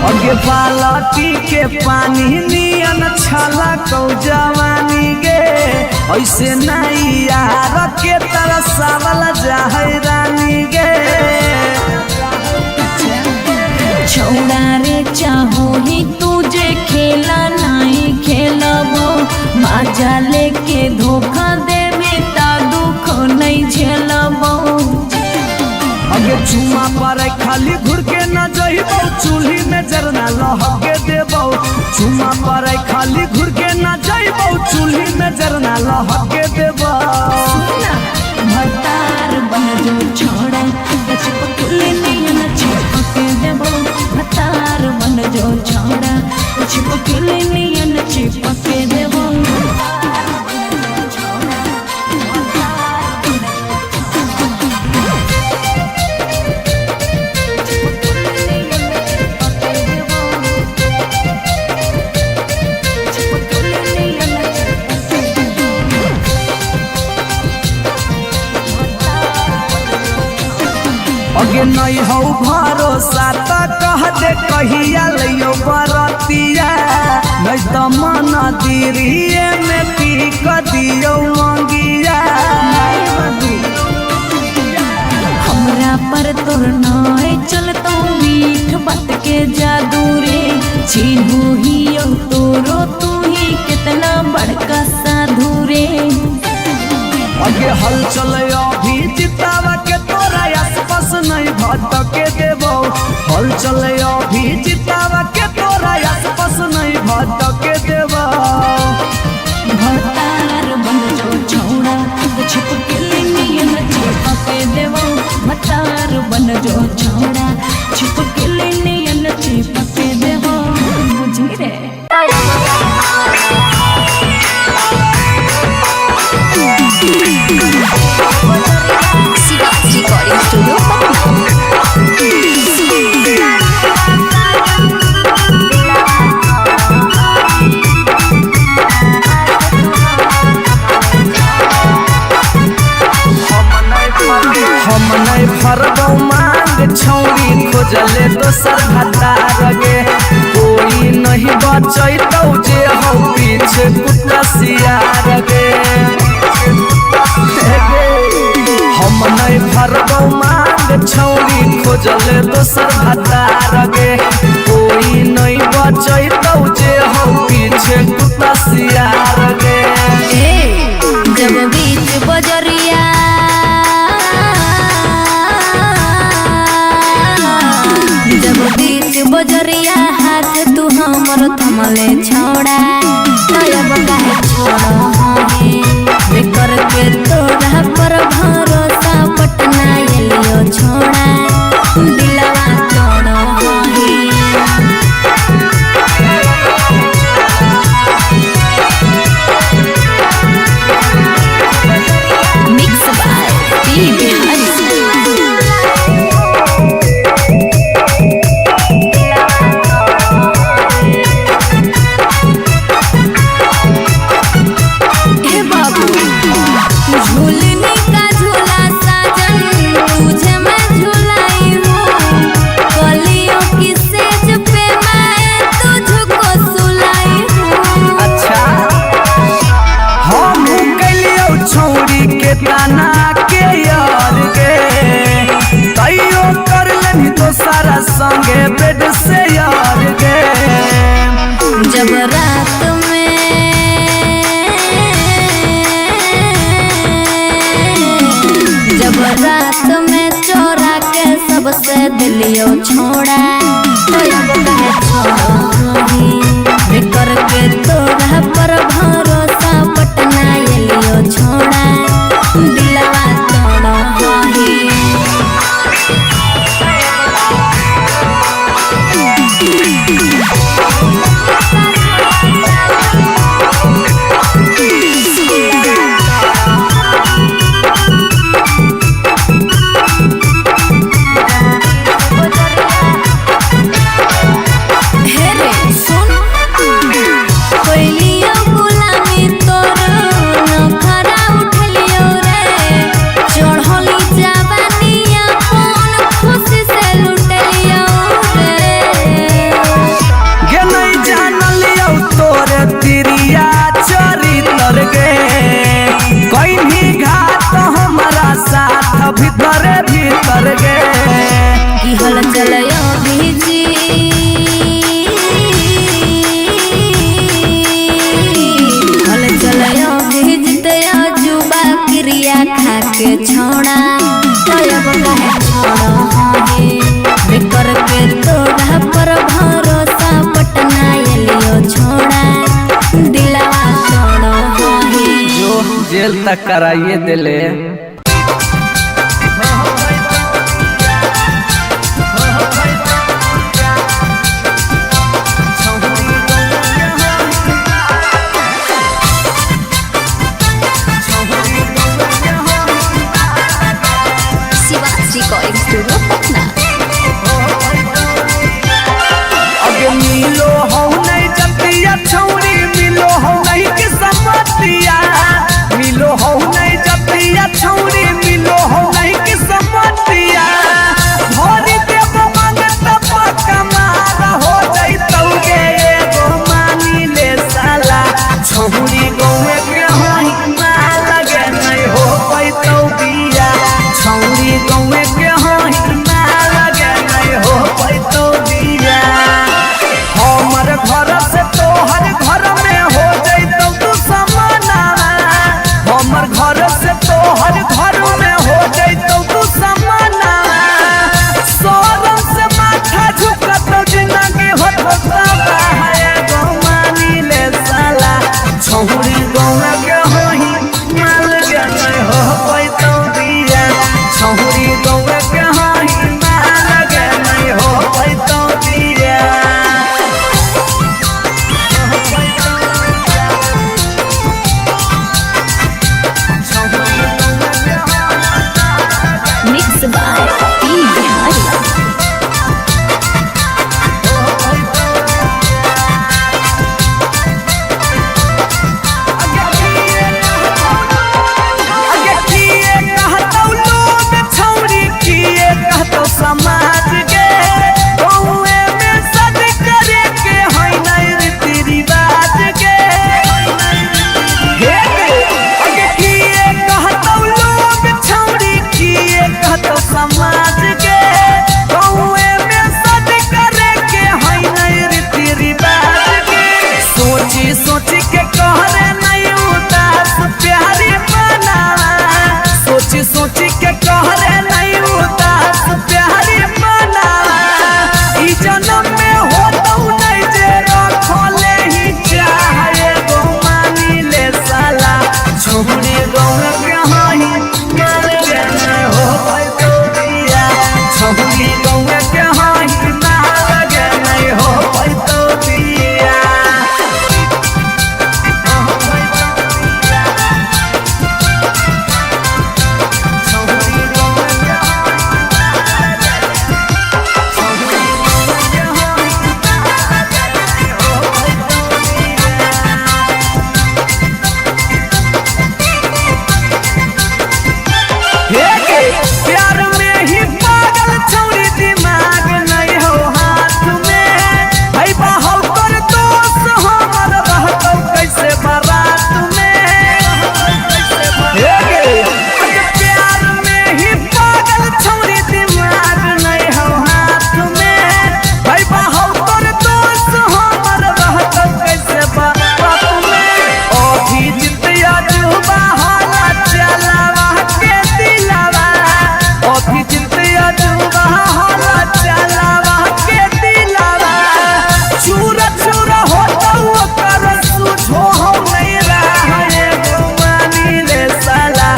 अगे बालटी के पानी नियन छला कौ जवानी गे ऐसे नहीं यार के तरसावल जाहै रानी गे छोड़ा रे चाहो ही तुझे खेला नहीं खेलबो मजा लेके धोखा देवे ता दुख नहीं झेलबो अगे चुमा पर खाली घुर के न जइबौ चूल्ही में जरना लहके देबौ चुमा पर खाली घुर के न जइबौ चूल्ही में जरना लहके देबौ भतार बन जो छोड़ा चिपकले नियन चिपके देबो भतार बन जो छोड़ा चिपकले नियन चिपके देबो अगे नहीं हो भरोसा त कह दे कहिया लियो बरतिया नहीं तो मन दिरिए में पी क दियो मंगिया हमरा पर तोर नाय चलतो मीठ बात के जादू रे चिन्हू ही तोरो तू ही कितना बड़का साधु रे अगे हल चले अभी जितावा के तोरा आसपास नहीं भटके देबो हल चले अभी जितावा के तोरा आसपास नहीं भटके देबो भतार बन जो छोड़ा चिपकले नियन चिपके देबो भतार बन जो छोड़ा चिपकले नियन चिपके देबो बुझी रे शिवा रिकॉर्डिंग स्टूडियो हम नहीं फरबौ मांग छौरी खोजले दोसर भतार गे कोई नहीं बचैतौ जे हो पीछे कुत्ता सियार गे हम नहीं फरबौ मांग छौरी खोजले दोसर भतार गे कोई नहीं बचैतौ जे हो पीछे कुत्ता सियार गे जब बीच बजरिया जब बीच बजरिया हाथ तू हमर थमले छोड़ा तब काहे छोड़ो है बेकर के तोड़ा पर भरोसा पटना एलियो छोड़ा दिलवा तोड़ो है मिक्स बाय पी बिहारी झूलने का झूला साजन तुझे मैं सुघर गे की हल चलयो भीजी हल चलयो भीजते जुबा क्रिया खा के छोड़ा तब कहे छोड़ा है बेकर के तोड़ा पर भरोसा पटना एलियो छोड़ा दिलवा छोड़ो है जो जेल तक कराइए दिले शिवाजी रिकॉर्डिंग स्टूडियो पटना। अगे मिलो हो नहीं जतिया छौरी मिलो हो नहीं के समतिया मिलो हो नहीं जतिया छौरी मिलो हो नहीं के समतिया भरी देव मांगत पक्का मार हो जाई तौगे एगो मानी ले साला छौरी गौवे के होई मार लगे नहीं हो पाई तौ बिया छौरी गौवे के होई मार लगे नहीं हो पाई तौ बिया हमर घर से तोहर घर में हो जइतो तू समानावा हमर घर से तोहर घर में हो जइतो तू समानावा सोरम से माथा झुकत जिंदगी होता है गो मानी ले साला छौरी गौवा के होई माल के नहीं हो पैतो दिया छौरी गौवा के होई माल के नहीं हो पैतो दिया मिक्स बाय पी बिहारी अगे किए कहतौ लोग छौरी किए कहतौ समाज गे गौए में सद करे के होई नहीं रीति रिवाज गे हे अगे किए कहतौ लोग छौरी किए कहतौ समाज गे गौए में सद करे के होई नहीं रीति रिवाज गे सोची सोची के कहरे नहीं उदास प्यारी बनावा सोची सोची के कहरे नहीं उदास प्यारी बनावा ई जन्म में होतौ नहीं जे रखले ही चाहे गो मानी ले साला छौरी गौवा के होई माल के नहीं हो पैतो दिया छौरी गौवा के होई माल के नहीं हो पैतो दिया प्यार में ही पागल छौरी दिमाग नहीं हो हाथ में भाई बाहर कर दोस्त हमर रहतौ कैसे बारात में प्यार में ही पागल छौरी दिमाग नहीं हो हाथ में भाई बाहर कर दोस्त हमर रहतौ कैसे बारात में अभी जितिया जुबा हाला चलावा के दिलावा अभी जितिया जुबा हाला चलावा के दिलावा चूरा चूरा होता ओकर सुझो हो नहीं रहा गो मानी ले साला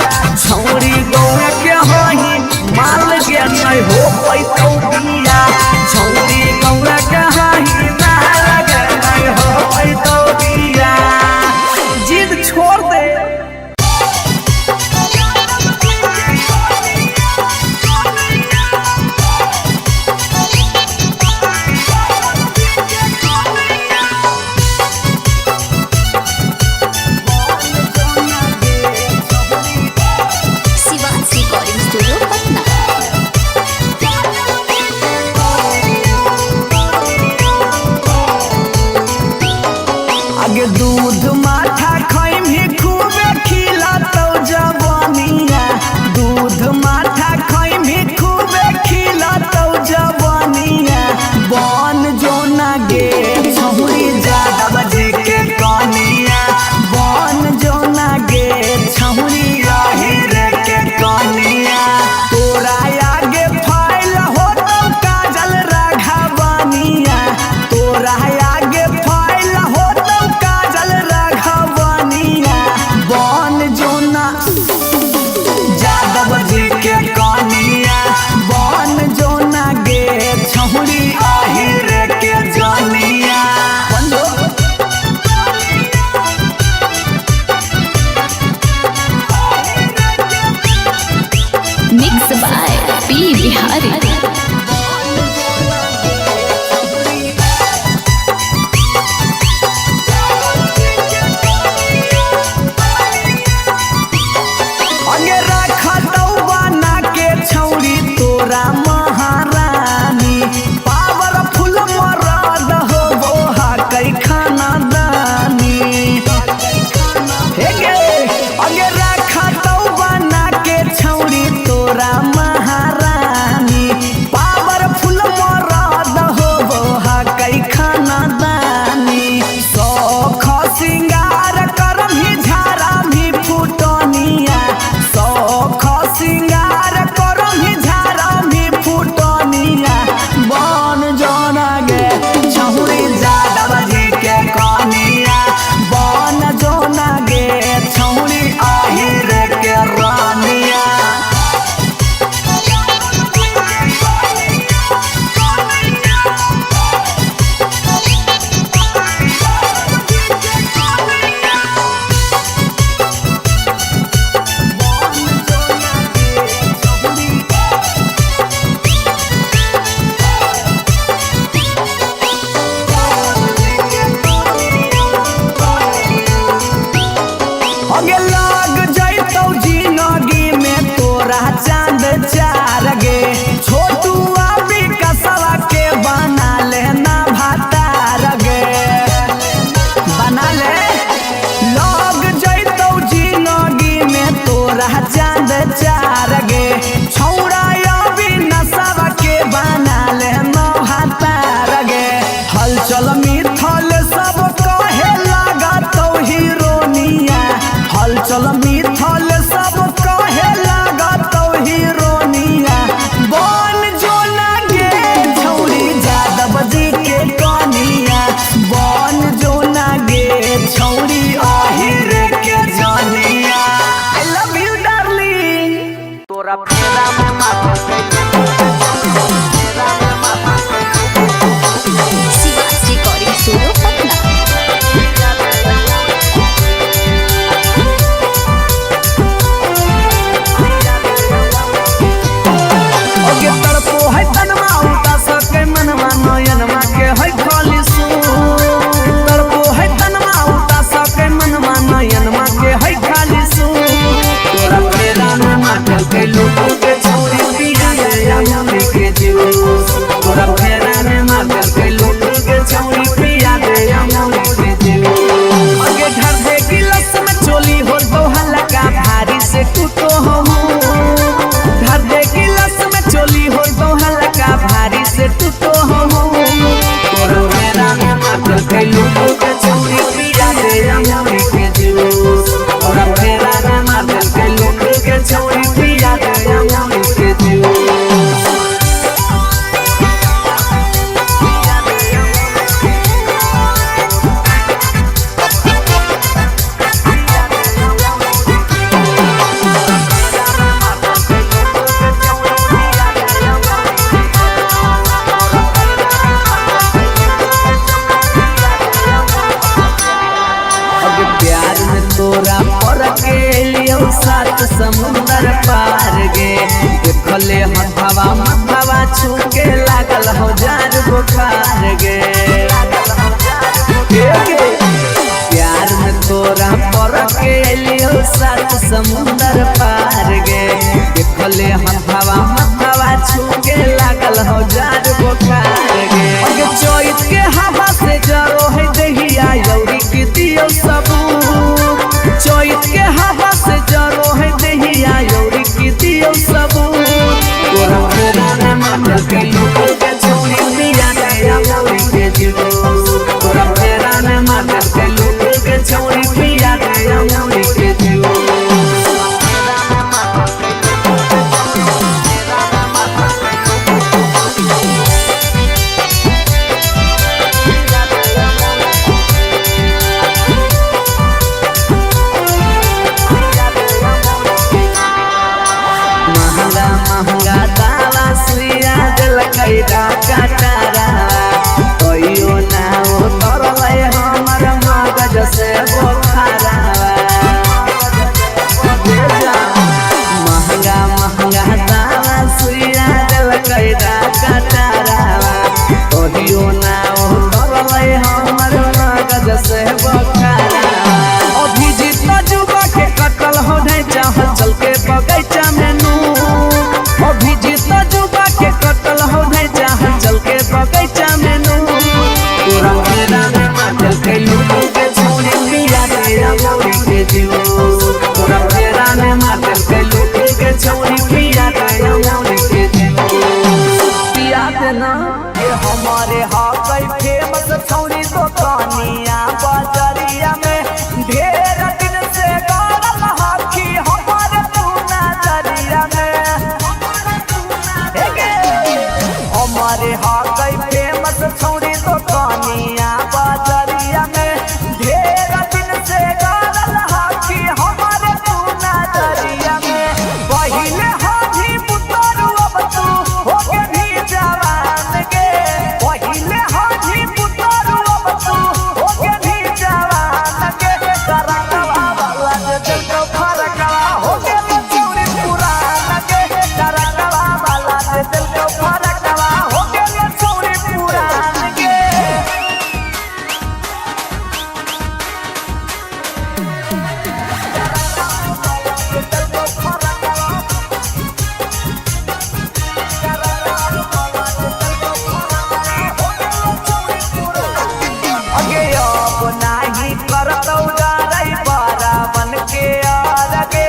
छौरी गौवा के होई माल के नहीं हो पैतो दिया छौरी गौवा के होई माल के नहीं हो पैतो दिया जिद छोड़ दे बिहारी। अगे रखा बना के छौरी तोरा महारानी पावरफुल मरद हो बोहा कई खाना दानी। अगे रखा बना के छौरी तोरा महारानी पावरफुल मरद हो बोहा कई खाना दानी। सौख सिंगार करम ही झारा भी फुटनिया सौख सिंगार करम ही झारा भी फुटनिया बन जोना गे छौरी जादव जी के कनिया बन जोना गे छौरी आहिर के रानिया। अगे लग जैतौ जिंदगी में तोरा चांद चार गे छोटू अभी कसवा के बना लेना भातार गे बना ले। लग जैतौ जिंदगी में तोरा चांद चार गे छौरा अभी नसवा के बना लेना भातार गे। हलचल मिथल सब कहे लागतौ हीरोनिया हलचल मिथल सब कहे लागतौ हीरोनिया बन जोना गे छौरी जादव जी के कनिया बन जोना गे छौरी आहिर के जानिया। आई लव यू डार्लिंग तोरा फेरा में माथा शिवास रिकॉर्डिंग स्टूडियो पटना। अगे तड़पो है तनमा उता सके मनवा नयनमा के है खाली सू तड़पो है तनमा उता सके मनवा नयनमा के है खाली सू तोरा फेरा में माटल के लोगों के छौरी पिया दे अमरी के जूस तोरा फेरा में माटल के लोगों के छौरी पिया दे अमरी के जूस। अगे घर दे गिलास में चोली हो तो हल्का भारी से टूटो हम घर दे गिलास में चोली हो तो हल्का भारी से टूटो हम तोरा फेरा में माटल के लोगों के छौरी पिया दे अमरी के जूस तोरा फेरा में माटल के लोगों के छौरी पिया दे अमरी के जूस। अब प्यार में तोरा पर के लियो सात समुंदर पार गे देखले हथवा मथवा छू के लागल हो जार बुखार गे। प्यार में तोरा पर के लियो सात समुंदर पार गे देखले हथवा मथवा छू के लागल हो जार बुखार गे। अगे चोइत के हवा से जरो है दहिया यौरी की दियो सबूत चोइत के हवा से जरो है दहिया यौरी की दियो सबूत तोरा फेरा में माटल के लोगों के छौरी पिया दे अमरी के जूस तोरा फेरा में माटल के लोगों के छौरी पिया दे अमरी के जूस। महंगा महंगा दावा सुइया दिल हो गई फेमस छौरी तो कनिया बजरिया में ढेर दिन से गरल हाथी हमारे तू नजरिया में पहिले हाथी पुतरू अब तू हो के भी जवान गे पहिले हाथी पुतरू अब तू हो के भी जवान गे करकवा वाला दिल को फरकवा हो के छौरी पुरान गे करकवा वाला दिल को फरकवा हो के छौरी पुरान गे अगे अब नाही करतौ डरै बरावन के आगे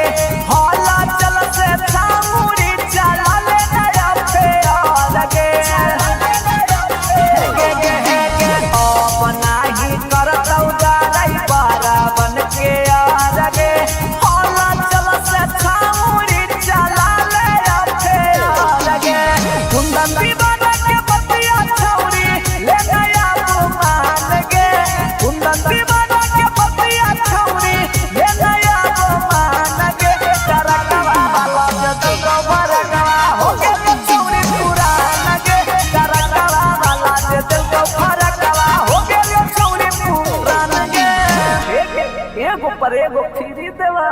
हला चल से छामुरी चला ले नया फेर गे अब नाही करतौ डरै बरावन के आगे हला चल से छामुरी चला ले फेर गे कुंदन दीवाना के बतिया छौरी ले नया मान गे कुंदन दीवाना के बतिया छौरी ले नया मान गे करकवा वाला दिल को फरकवा हो के छौरी पुरान गे करकवा वाला दिल को फरकवा हो के छौरी पुरान गे एगो पर एगो फ्री देवा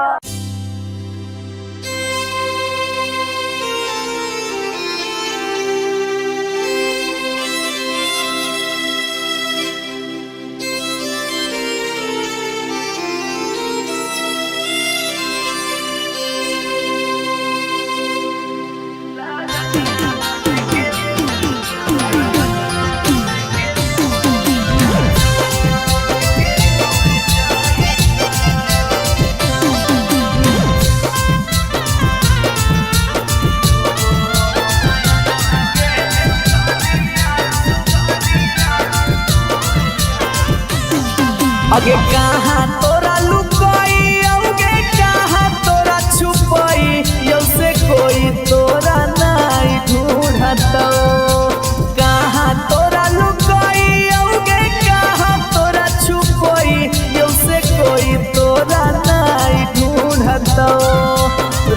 अगे कहाँ तोरा लुकाई अगे कहाँ तोरा छुपाई यौ से कोई तोरा नहीं ढूंढतो कहाँ तोरा लुकाई अगे कहाँ तोरा छुपाई यौ से कोई तोरा नहीं ढूंढतो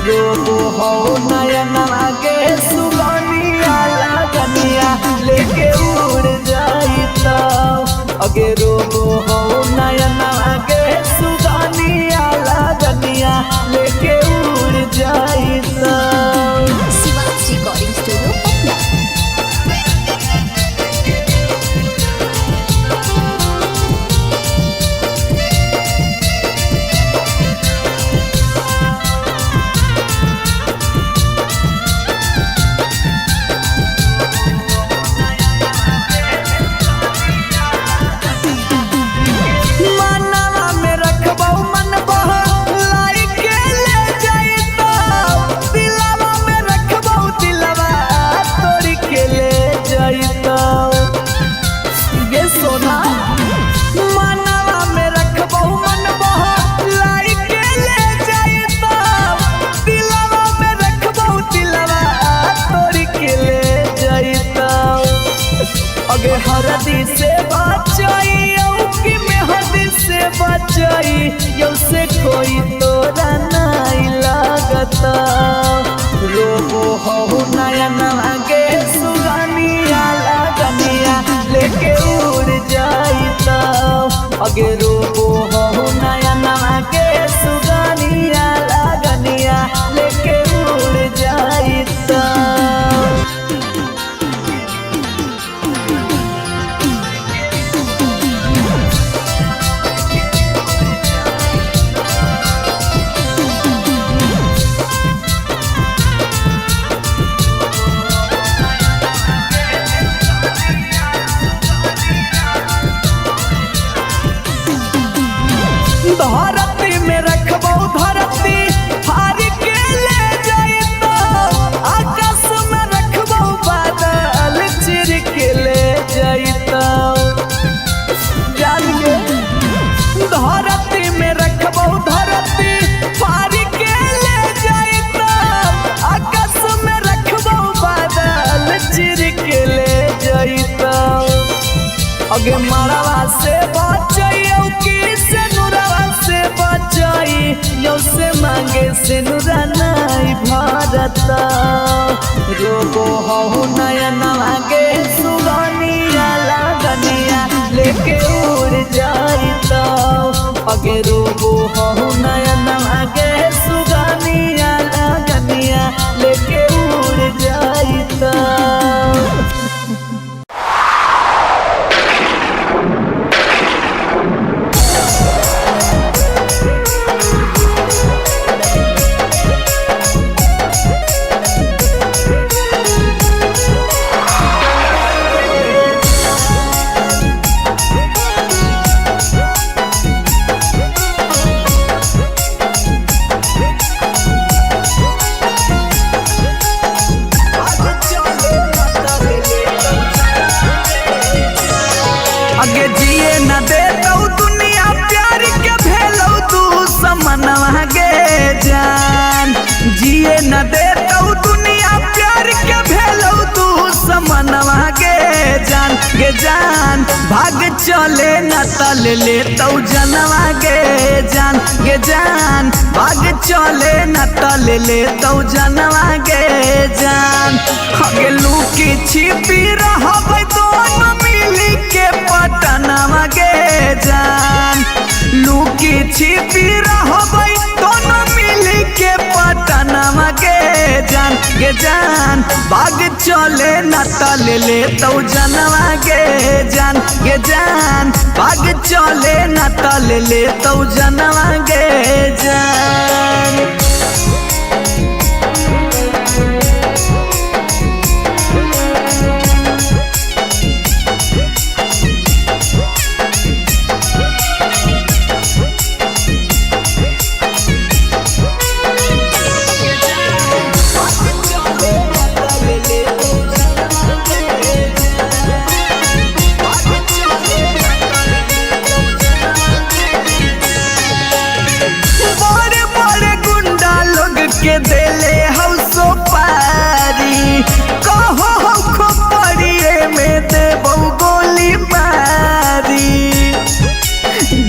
रोबो हो नयन आगे सुगनिया लगनिया लेके उड़ जाइता अगे रोबो हो नयन आगे सुगनिया लगनिया लेके उड़ जाइता शिवाजी रिकॉर्डिंग स्टूडियो पटना। मनवा में रखबौ मन बहलाई के ले जाइता दिलवा में रखबौ दिलवा तोड़ी के ले जाइता ये सोना मनवा में रखबौ मन बहलाई के ले जाइता दिलवा में रखबौ दिलवा तोड़ी के ले जाइता अगे हरदी से बचाई कि मेहदी से बचाई यौ से कोई तोरा नहीं लगता रोबो हो नयन आगे सुगनिया लगनिया लेके उड़ जाइता अगे रोबो हो नयन आगे सुगनिया लगनिया लेके उड़ जाइता अगे मरवा से बचाइयो कि से नुरवा से बचाइयो से मांगे से नुरा नहीं भरत रोगो हो नयन मांगे सुगनिया लगनिया लेके उड़ जाई तो अगे रोगो हो नयन मांगे सुगनिया लगनिया लेके उड़ जाई तो आगे जिए न दे दुनिया प्यार के भेलो तू समनवा गे जान जिए न दे दुनिया प्यार के भेलो तू समनवा गे जान भाग चले न तल ले तो जनवा गे जान भाग चले न तल ले तो जनवा गे जान आगे लुकी छिपी रहबै दोनों मिली के पटनवा गे जान लुकी छिपी रहबै दोनों मिली के पटनवा गे जान भाग चले न तल ले तो जनवा गे जान भाग चले न तल ले तो जनवा गे जान के देले हौसो पारी कहो हो खोपड़िए में देबौ गोली मारी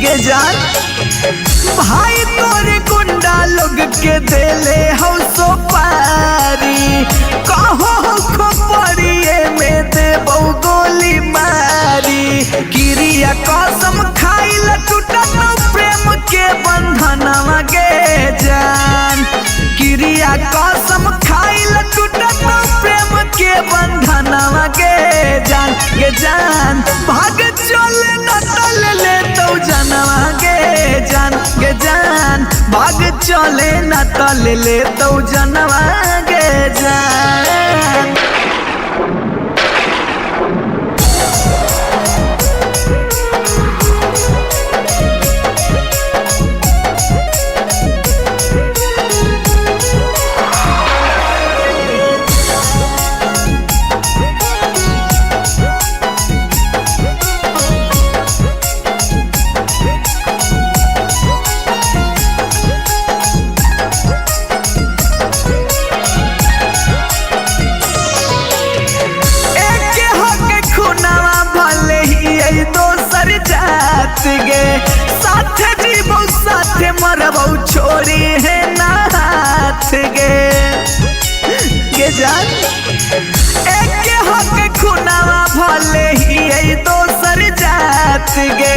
गे जान भाई तोरे गुंडा लोग के देले हौसो पारी कहो हो खोपड़िए में देबौ गोली मारी क्रिया कसम खाइल टूटत प्रेम के बंधनवा गे जान क्रिया कसम खाइल टूटत प्रेम के बंधनवा गे जान भाग चले न तल ले तो जनवा गे जान भाग चले न तल ले तो जनवा गे जान गे साथ जीवो साथ मरबौ छोरी है नाथ गे जान एक हक खुनावा भले ही दोसर जात गे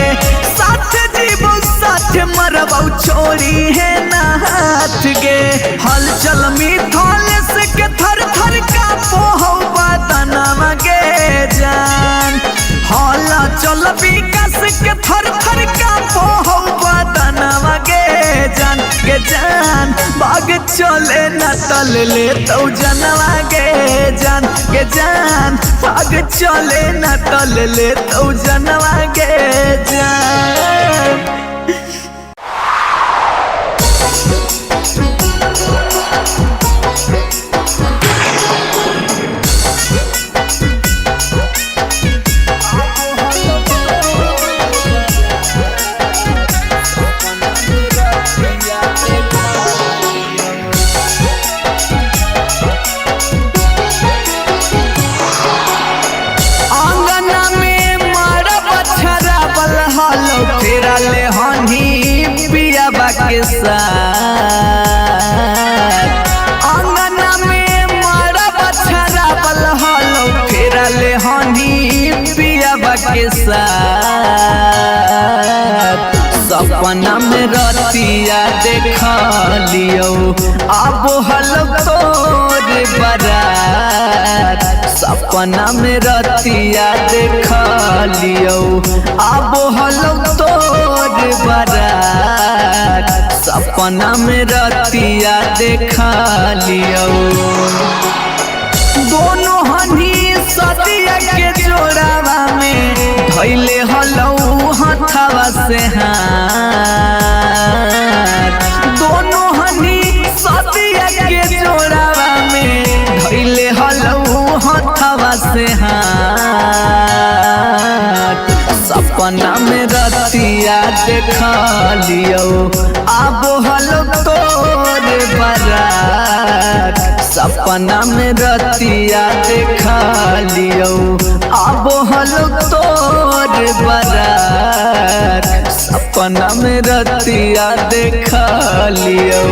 साथ जीवो साथ मरबौ छोरी है नाथ गे हलचल मिथल से के थर थर का पोहो बदनवा गे जान हला चल विकास के थर थर का पोहो बदनवा गे जान भाग चले न तल ले तो जनवा गे जान भाग चले न तल ले तो जनवा गे जान पियावा के साथ सपना में रतिया देखा लियो अब हलो तोर बारात सपना में रतिया देखा लियो अब हलो तोर बारात सपना में रतिया देखा लियो दोनों हनी सदिया के जोड़ावा में धैले हलौ हथवा से हाथ दोनों हनी सदिया के जोड़ावा में धैले हलौ हथवा से हाथ सपना में रतिया देखा लियो अब हलो तोर बारात सपना में रतिया देखा लियो अब हलो तोर बारात सपना में रतिया देखा लियो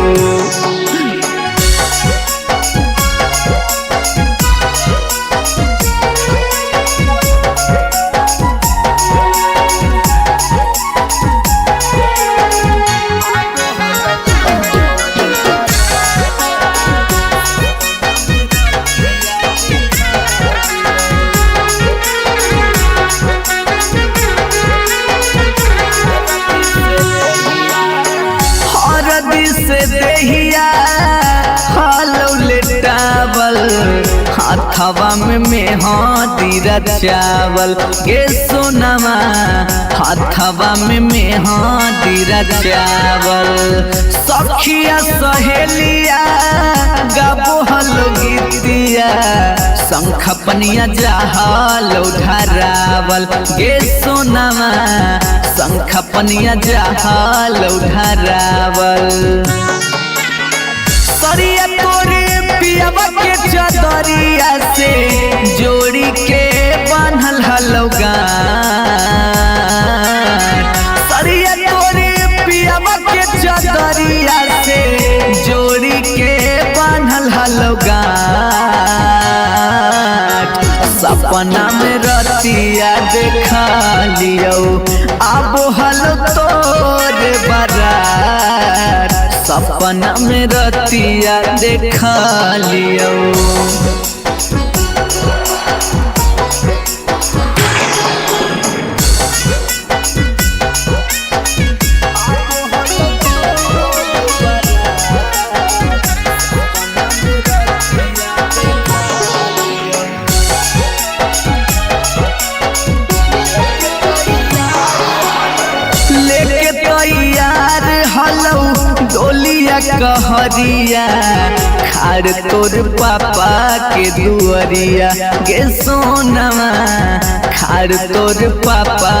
से देहिया हालो लेटावल हाथवा में मेहंदी रचावल गे सोनामा हाथवा में मेहंदी रचावल सखिया सहेलिया गाबो हलो गीतिया शंख पनिया जहालो धरावल गे सोनामा शंख पनिया जहालो धरावल सरिया तोरे पियावा के चदरिया से जोड़ी के बांधल हलो गान सरिया तोरे पियावा के चदरिया से जोड़ी के बांधल हलो गान सपना में रतिया देखा लियो अब हलो तोर बारात सपना में रतिया देखा लियो डोलिया कहरिया खाड़ तोर पापा के दुअरिया गे सोनामा खाड़ तोर पापा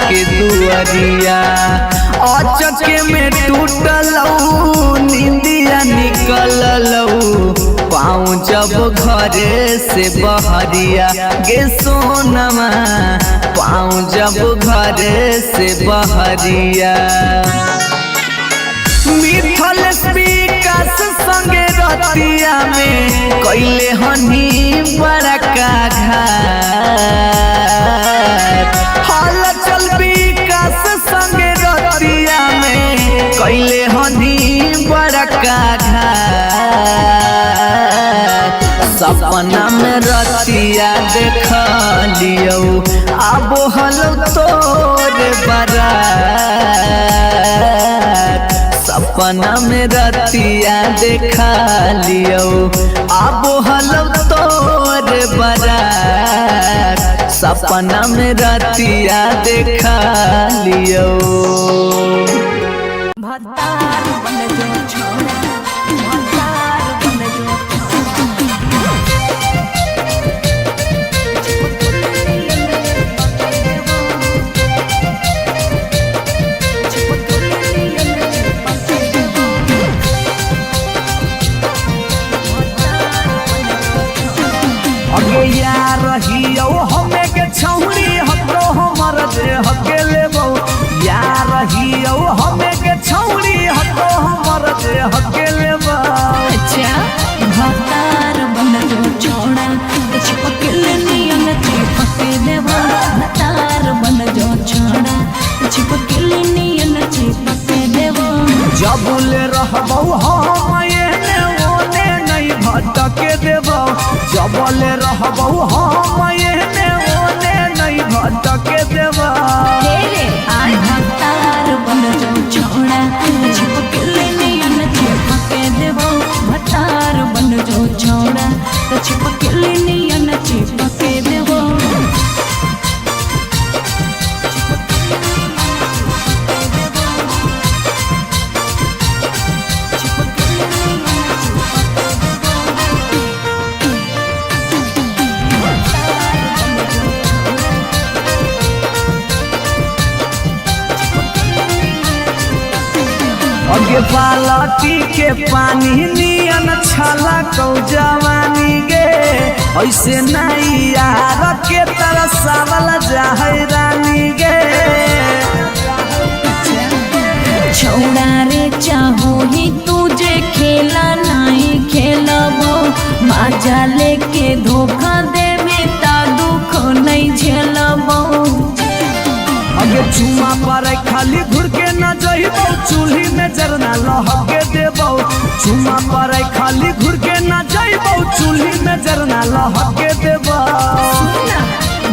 के दुअरिया अचके में टूटलौ नींदिया निकललौ पाँव जब घरे से बहरिया गे सोनामा पाँव जब घरे से बहरिया मिथल विकास संगे रतिया में कैले हनी बड़का घाट हल चल विकास संगे रतिया में कैले हनी बड़का घाट सपना में रतिया देखा लियो अब हलो तोर बारात सपना में रतिया देखा लियो अब हलो तोर बारात सपना में रतिया देखा लियो भतार बन जो छोड़ा भतार बन जो अगे यार रहियो हमें के छौरी हतो हमर दे हके लेबो यार रहियो हमें के छौरी हतो हमर दे हके लेबो अच्छा भतार बन जो छोड़ा चिपक ले नियन चिपक देवा भतार अगे बालटी के पानी नियन छला कौ जवानी गे ऐसे नहीं यार के तरसावल जाहे रानी गे छौड़ा रे चाहो ही तुझे खेला नहीं खेलबो मजा लेके धोखा देवे ता दुख नहीं झेलबो अगे चुमा पर खाली घुर के न जइबो चूल्ही में जरना लहके देबो चुमा पर खाली घुर के न जइबो चूल्ही में जरना लहके देबो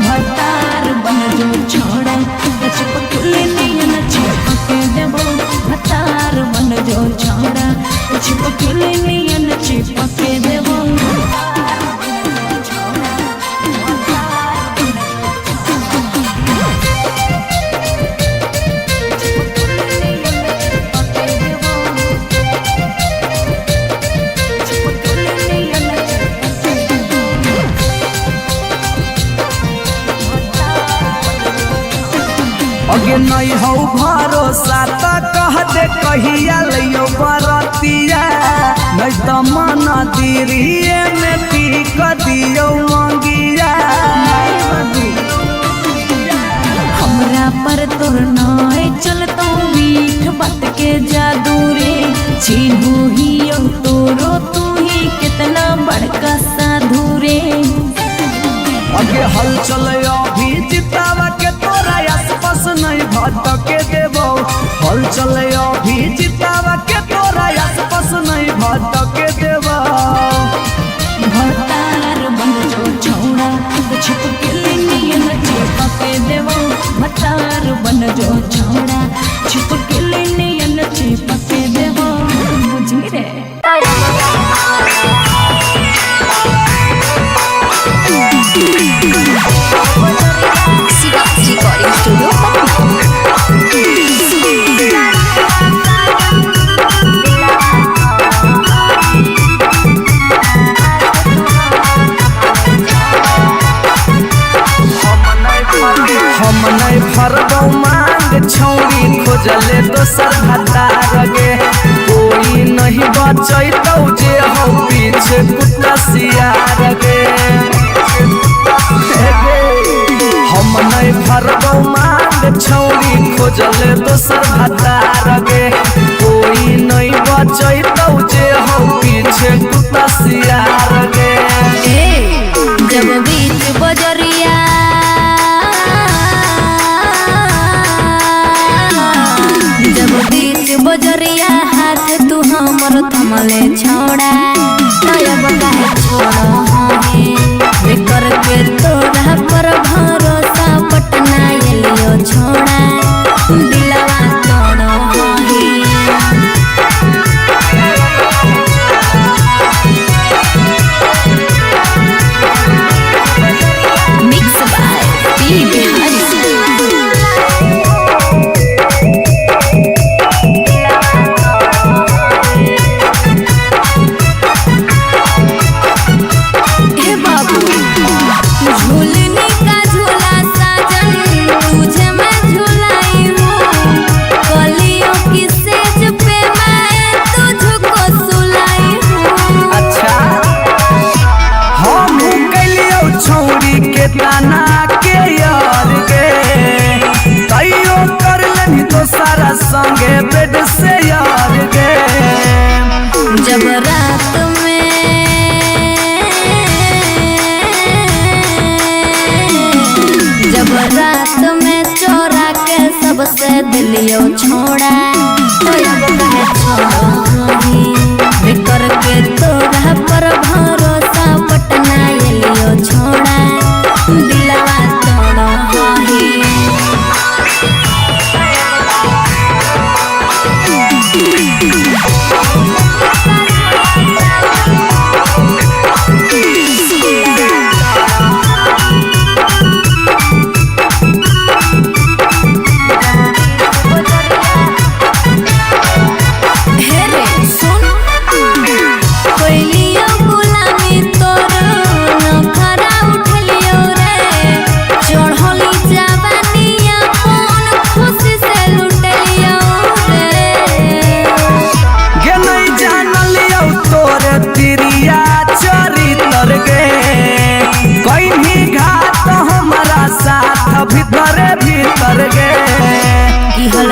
भतार बन जो छोड़ा चिपकले नहीं न चिपके देबो भतार बन जो छोड़ा चिपकले नहीं न चिपके देबो अगे नहीं हो भरोसा त कह दे कहिया लियो बरतिया नहीं तो मन दिरिए में टीक दियो मंगिया हमरा पर तोर नाय चलतो मीठ बात के जादू रे छीनू ही तोरो तू ही कितना बड़का साधु रे अगे हल चले अभी जितावा के तोरा आसपास नहीं भटके देबो हल चले अभी जितावा के तोरा आसपास नहीं भटके देबो भतार बन जो छौड़ा छिपके लिए न चिपके देबो भतार बन जो छौड़ा छिपके लिए न चिपके देबो बुझी रे शिवाजी रिकॉर्डिंग स्टूडियो हम नहीं फरबो मांग छौरी खोजले दोसर भतार गे कोई नहीं बचैतौ जे हो पीछे कुत्ता सियार गे हम नहीं फरबो मांग छौरी खोजले दोसर भतार गे कोई नहीं बचैतौ जे हो पीछे कुत्ता सियार गे जब बीच बजरिया जब बीच बजरिया हाथ तू हमर थमले छोड़ा तब काहे छोड़ो हे करके तोरा पर भरोसा पटना एलियो छोड़ा दिलवा तोड़ो हे मिक्स बाय पी बिहारी ताना के यार गे तैयो कर लेनी तो सारा संगे बेड से यार गे जब रात में चोरा के सबसे दिलियो छोड़ा तो अब काहे छोड़ो करके तोरा पर भरोसा पटना एलियो छोड़ा दिलवा तोड़ो हे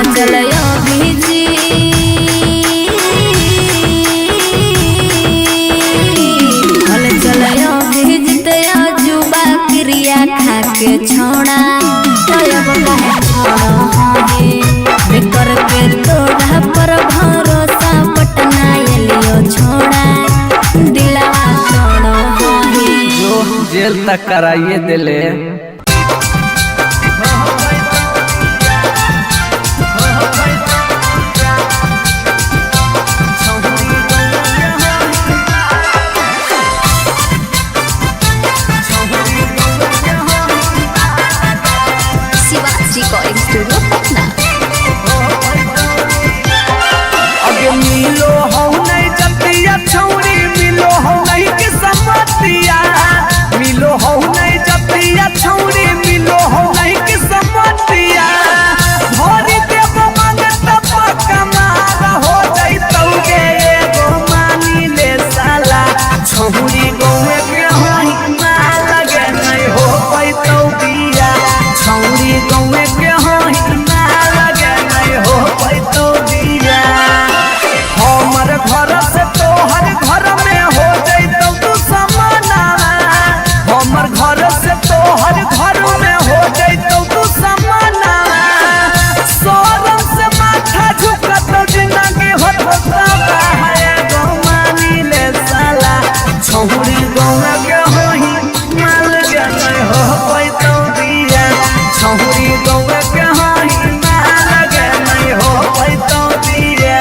हल चलया भेजी हल चलया भेजते जुबा क्रिया खा के छोड़ा तब कहे छोड़ा हे करके तोड़ा पर भरोसा पटना लियो छोड़ा दिलवा छोड़ो हे जो जेल तक कराइए दिले। Shivaji recording studio Patna. अगे मिलो हो नहीं जतिया छौरी मिलो हो नहीं के समतिया मिलो हो नहीं जतिया छौरी मिलो हो नहीं के समतिया भरी देव मांगत पक्का मार हो जाई तौगे एगो मानी ले साला छौरी गौवे के होई ना लगे नहीं हो पाई तो बिया छौरी गौवे के होई ना लगे नहीं हो पाई तो बिया हमर घर से तोहर घर में हो जइतौ तू समानावा हमर घर से तोहर घर में हो जइतौ तू समानावा सोरम से माथा झुकत जिंदगी होत है गो मानी ले साला छौरी गौवा के होई माल के नहीं हो पैतौ दिया छौरी गौवा के होई माल के नहीं हो पैतौ दिया।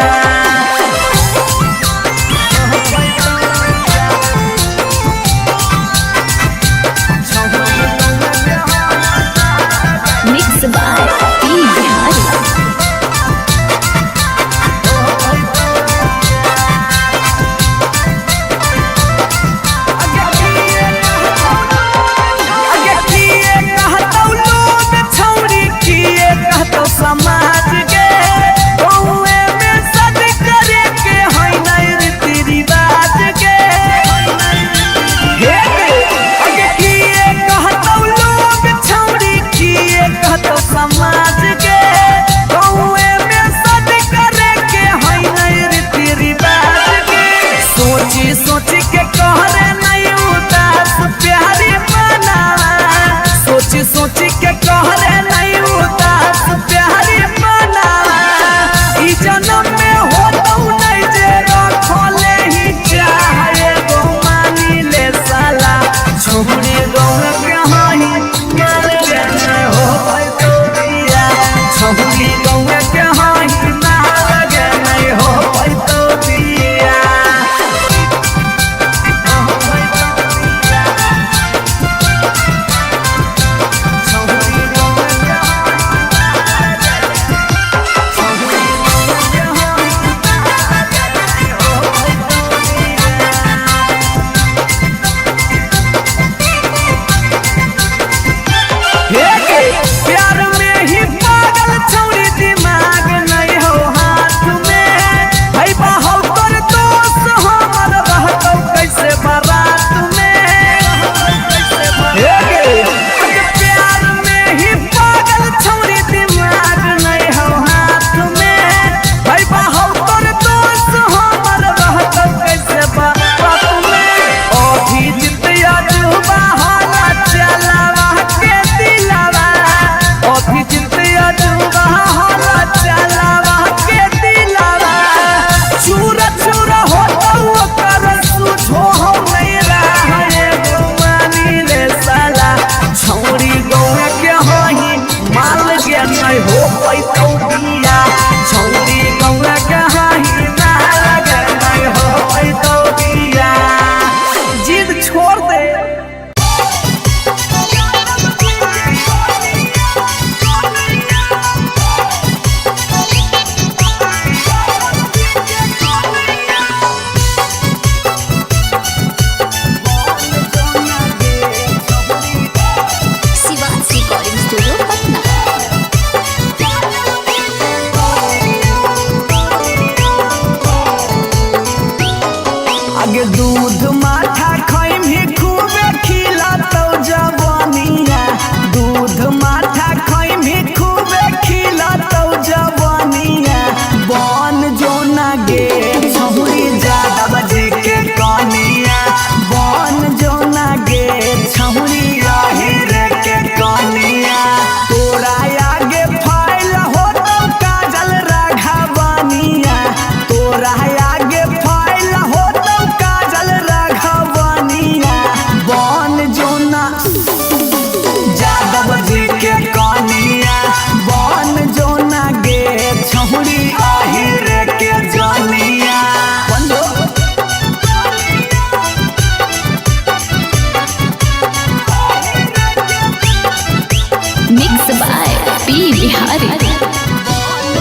मोतिहारी।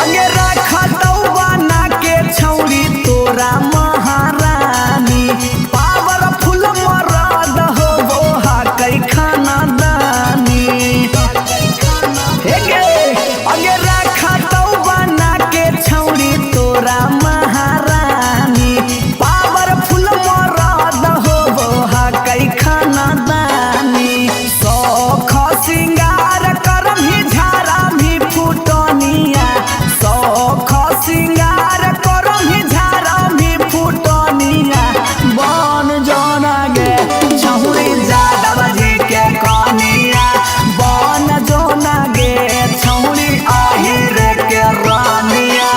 अगे रखा बना के छौरी तोरा महारानी पावरफुल मरद हो बोहा कई खाना दानी। अगे रखा बना के छौरी तोरा महारानी पावरफुल मरद हो बोहा कई खाना दानी। सौख सिंगार करम ही झारा भी फुटनिया सौख सिंगार करम ही झारा भी फुटनिया बन जोना गे छौरी जादव जी के कनिया बन जोना गे छौरी आहिर के रानिया।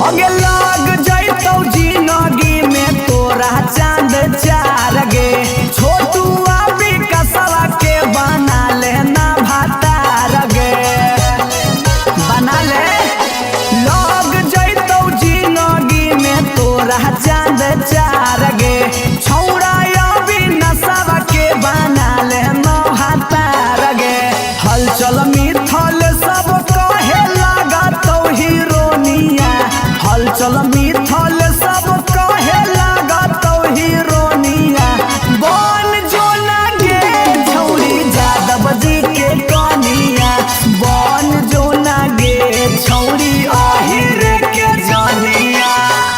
अगे लग जैतौ जिंदगी में तोरा चांद चार गे छोटू अभी कसवा के बना लेना भातार गे बना ले। लग जैतौ जिंदगी में तोरा चांद चार गे छौरा अभी नसवा के बना लेना भातार गे। हलचल मिथल सब कहे लागतौ हीरोनिया हलचल मिथल सब कहे लागतौ हीरोनिया बन जोना गे छौरी जादव जी के कनिया बन जोना गे छौरी आहिर के जानिया।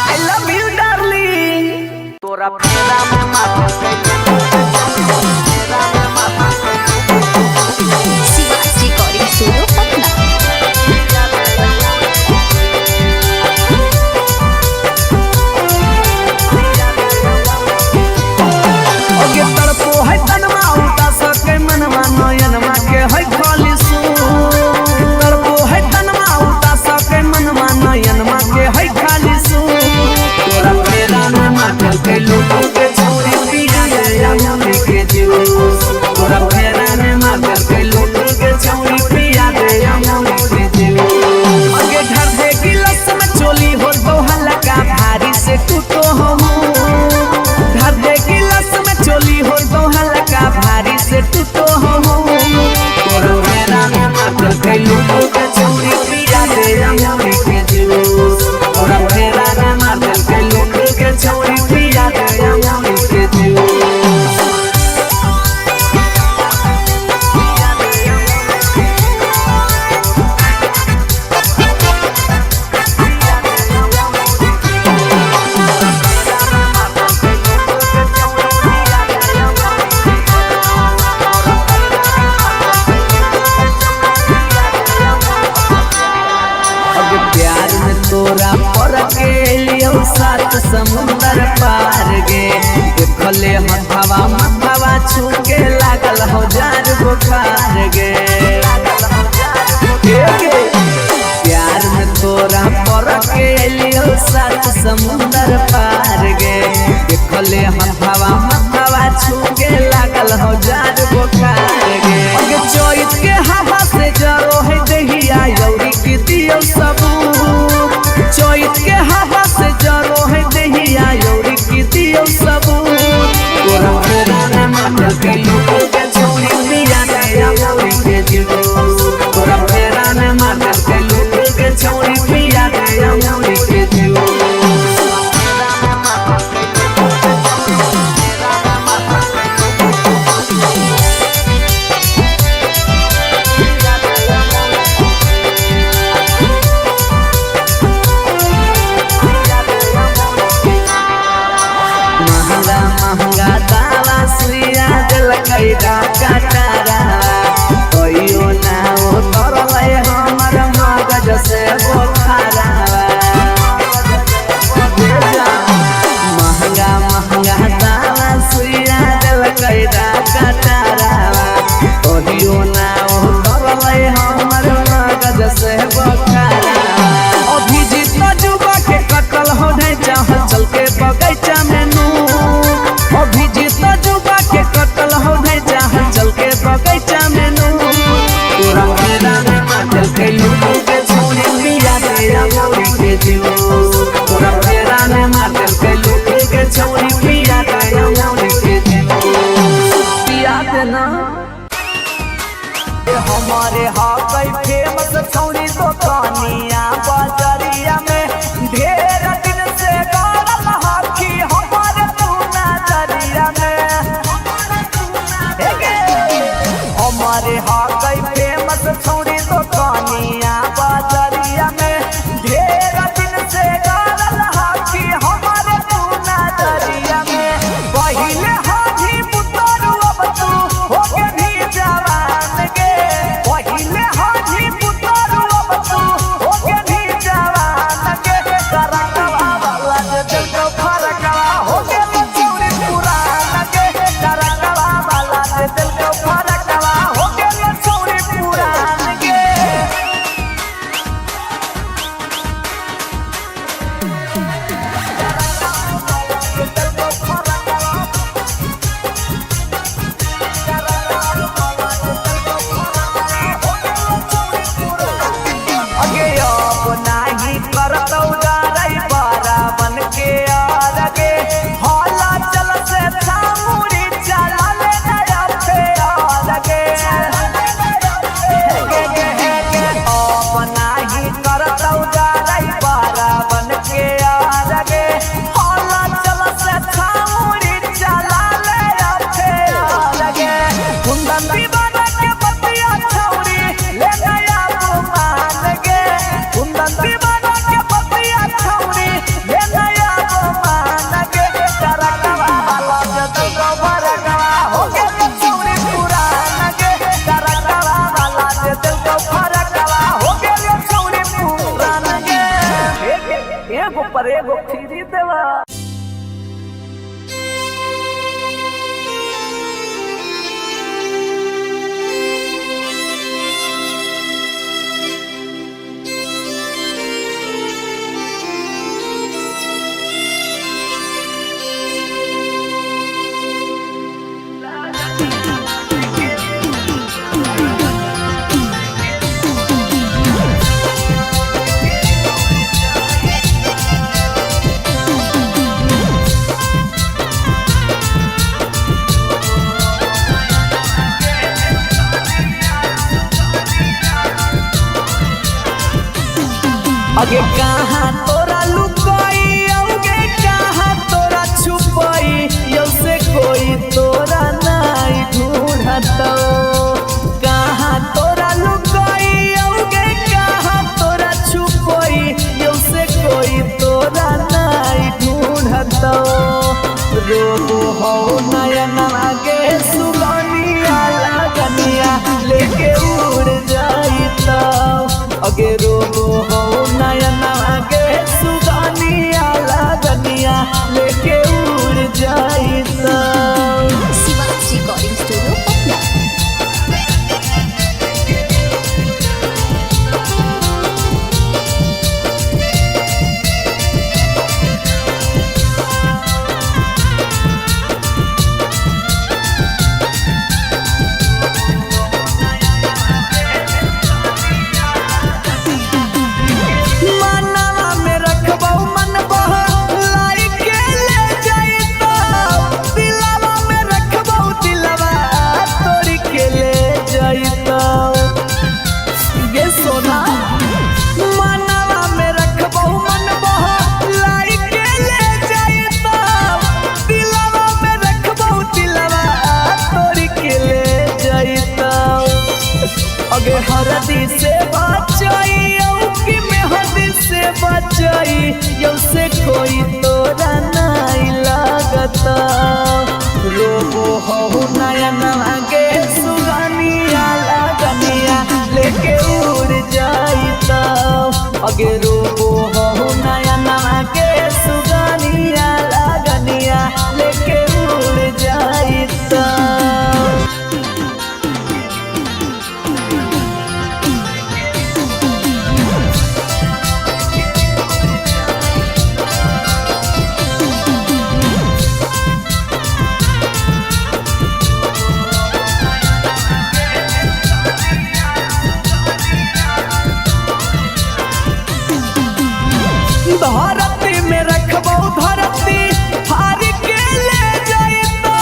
आई लव यू डार्लिंग तोरा फेरा में माथा शिवाज रिकॉर्डिंग स्टूडियो पटना। अगे तड़पो है तनमा उता सके मनवा नयनमा के है खाली सू तड़पो है तनमा उता सके मनवा नयनमा के है खाली सू तोरा फेरा में माथा के लोगों के छोरी पिया गया मुझे के जूस तोरा फेरा में माथा के लोगों के छोरी पिया गया मुझे के जूस। अगे घर दे गिलास में चोली हो तो हल्का भारी से टूटो हम घर दे गिलास में चोली हो तो हल्का भारी से टूटो हम तोरा फेरा में माथा के लोगों के छोरी पिया गया मुझे के जूस तोरा फेरा में माथा के लोगों के छोरी पिया गया मुझे के जूस। अगे प्यार में तोरा पर के लियो सात समुंदर पार गे देखले हथवा मथवा छू के लागल हो जार बुखार गे। प्यार में तोरा पर के लियो सात समुंदर पार गे देखले हथवा मथवा छू के लागल हो जार बुखार गे। अगे चोइत के हवा से जरो है दहिया यौरी की दियो सबू चोइत के हवा से जरो है दहिया यौरी की दियो सबू तोरा फेरा में माथा के लोगों के छोरी पिया गया यौरी के जूस तोरा फेरा में माथा के लोगों के छोरी पिया गया यौरी के जूस। महंगा महंगा दावा सुइया दिल कई अगे कहाँ तोरा लुकाई अगे कहाँ तोरा छुपाई से कोई तोरा नहीं ढूंढतो कहाँ तोरा लुकाई अगे कहाँ तोरा छुपाई से कोई तोरा नहीं ढूंढतो रोबो हो नयन आगे सुगनिया लगनिया लेके उड़ जाइता अगे रोबो हो नयन आगे सुगनिया लगनिया लेके उड़ जाइता। Shivaj recording studio Patna. अगे हरदी से बचाई कि मेहदी से बचाई से कोई तोरा नहीं लगता रोबो हो नयन आगे सुगनिया लगनिया लेके उड़ जाइता अगे रोबो हो नयन आगे सुगनिया लगनिया लेके उड़ जाइता। धरती में रखबो धरती हार के ले जाइतो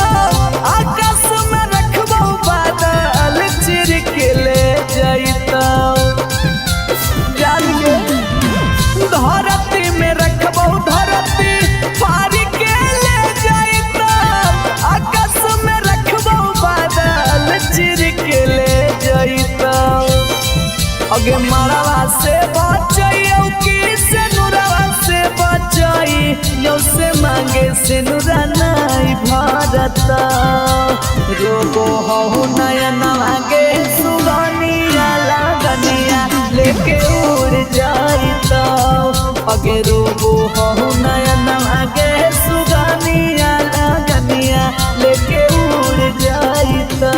आकाश में रखबो बादल चिर के ले जाइतो जानिए धरती में रखबो धरती हार के ले जाइतो आकाश में रखबो बादल चिर के ले जाइतो अगे मरवा से बचाइयो कि से नुरवा से बचाई से मांगे से नुरा नहीं भरता रोबो हो नयन आगे सुगनिया लगनिया लेके उड़ जाइता अगे रोबो हो नयन आगे सुगनिया लगनिया लेके उड़ जाइता।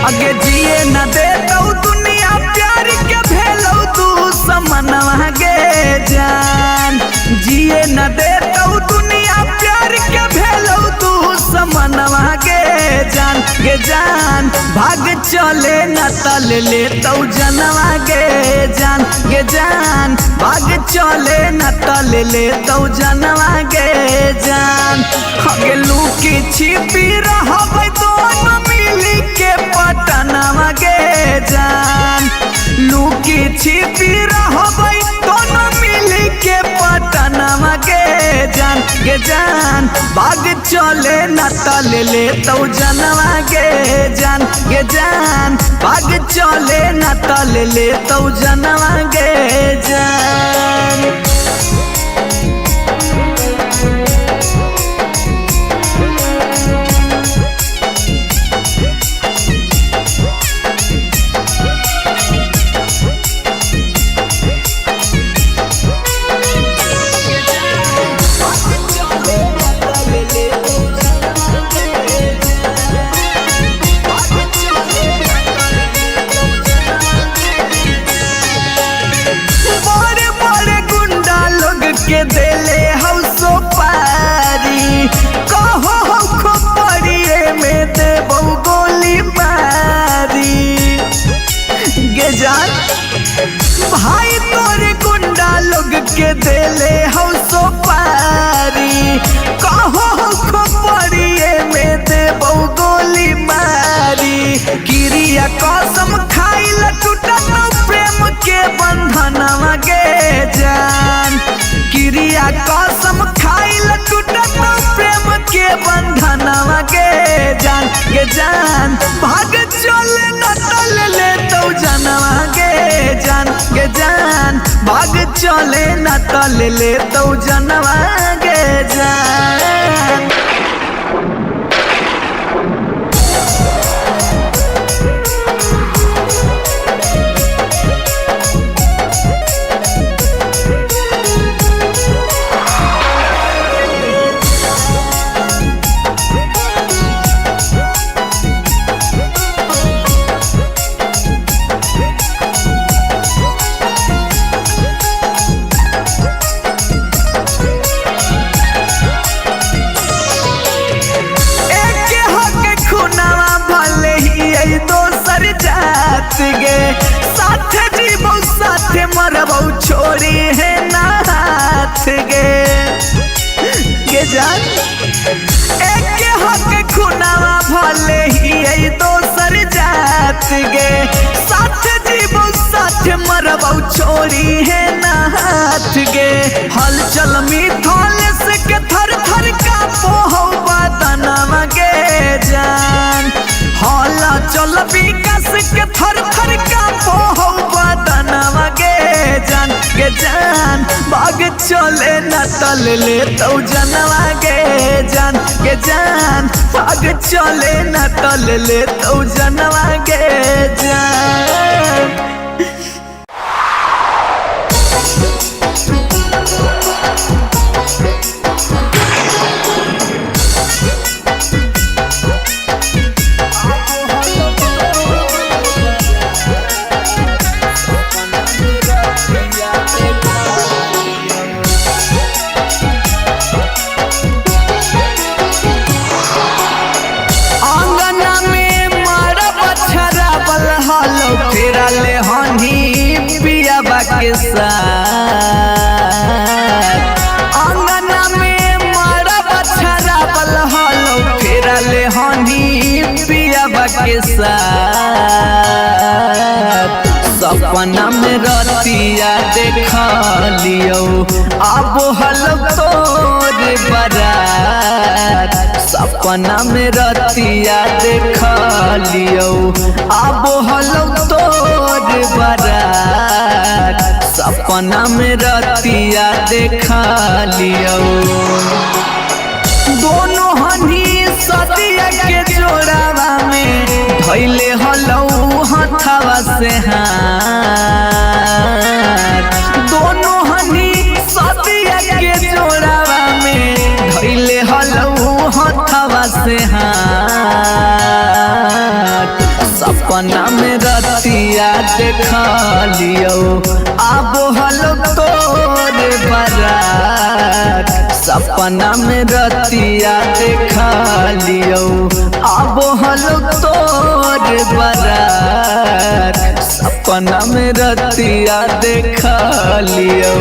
अगे जिए न दे तो दुनिया प्यार के भेलो तू समनवा गे जान जिए न दे तो दुनिया प्यार के भेलो तू समनवा गे जान भाग चले न तल ले तो जनवा गे जान भाग चले न तल ले तो जनवा गे जान अगे लुकी छिपी रहबै दोनों मिली के पटनवा गे जान लुकी छिपी रहबै दोनों मिली के पटनवा गे जान भाग चले न तल ले तो जनवा गे जान भाग चले न तल ले तो जनवा गे जान। ले हो सो पारी कहो खोपड़िए में देबो गोली मारी क्रिया कसम खाइल टूटत प्रेम के बंधनवा गे जान क्रिया कसम खाइल टूटत प्रेम के बंधनवा गे जान भाग चले न तल ले तो जनवा गे जान भाग चले न तल ले तो जनवा गे जान दोसर जात गे साथ जीवो साथ मरबो छोड़ी है ना हाथ गे जान एक हक खुनावा भले ही दोसर जात गे साथ जीवो साथ मरबो छोड़ी है ना हाथ गे हलचल मिथल से के थर थर का पोहो बदनवा गे जान हला चल विकास के थर थर का पोहो बदनवा गे जान बाग चले न तल ले तो जनवा गे जान बाग चले न तल ले तो जनवा गे जान ले हनी पियाबा के साथ अंगना में मारा बछरा बल हलो फेरा ले हनी पियाबा के साथ सपना में रतिया देख लियो अब हलो तोर बारात सपना में रतिया देख लियो अब हलो तोर बारात सपना में रतिया देख लियो दोनों हनी सदिया के जोड़ावा में धैले हलो हथवा से हाथ दोनों हनी सदिया के जोड़ावा में धैले हलो हथवा से हाथ सपना में रतिया देख लियो अब हलो तोर बारात सपना में रतिया देख लियो अब हलो तोर बारात सपना में रतिया देख लियो।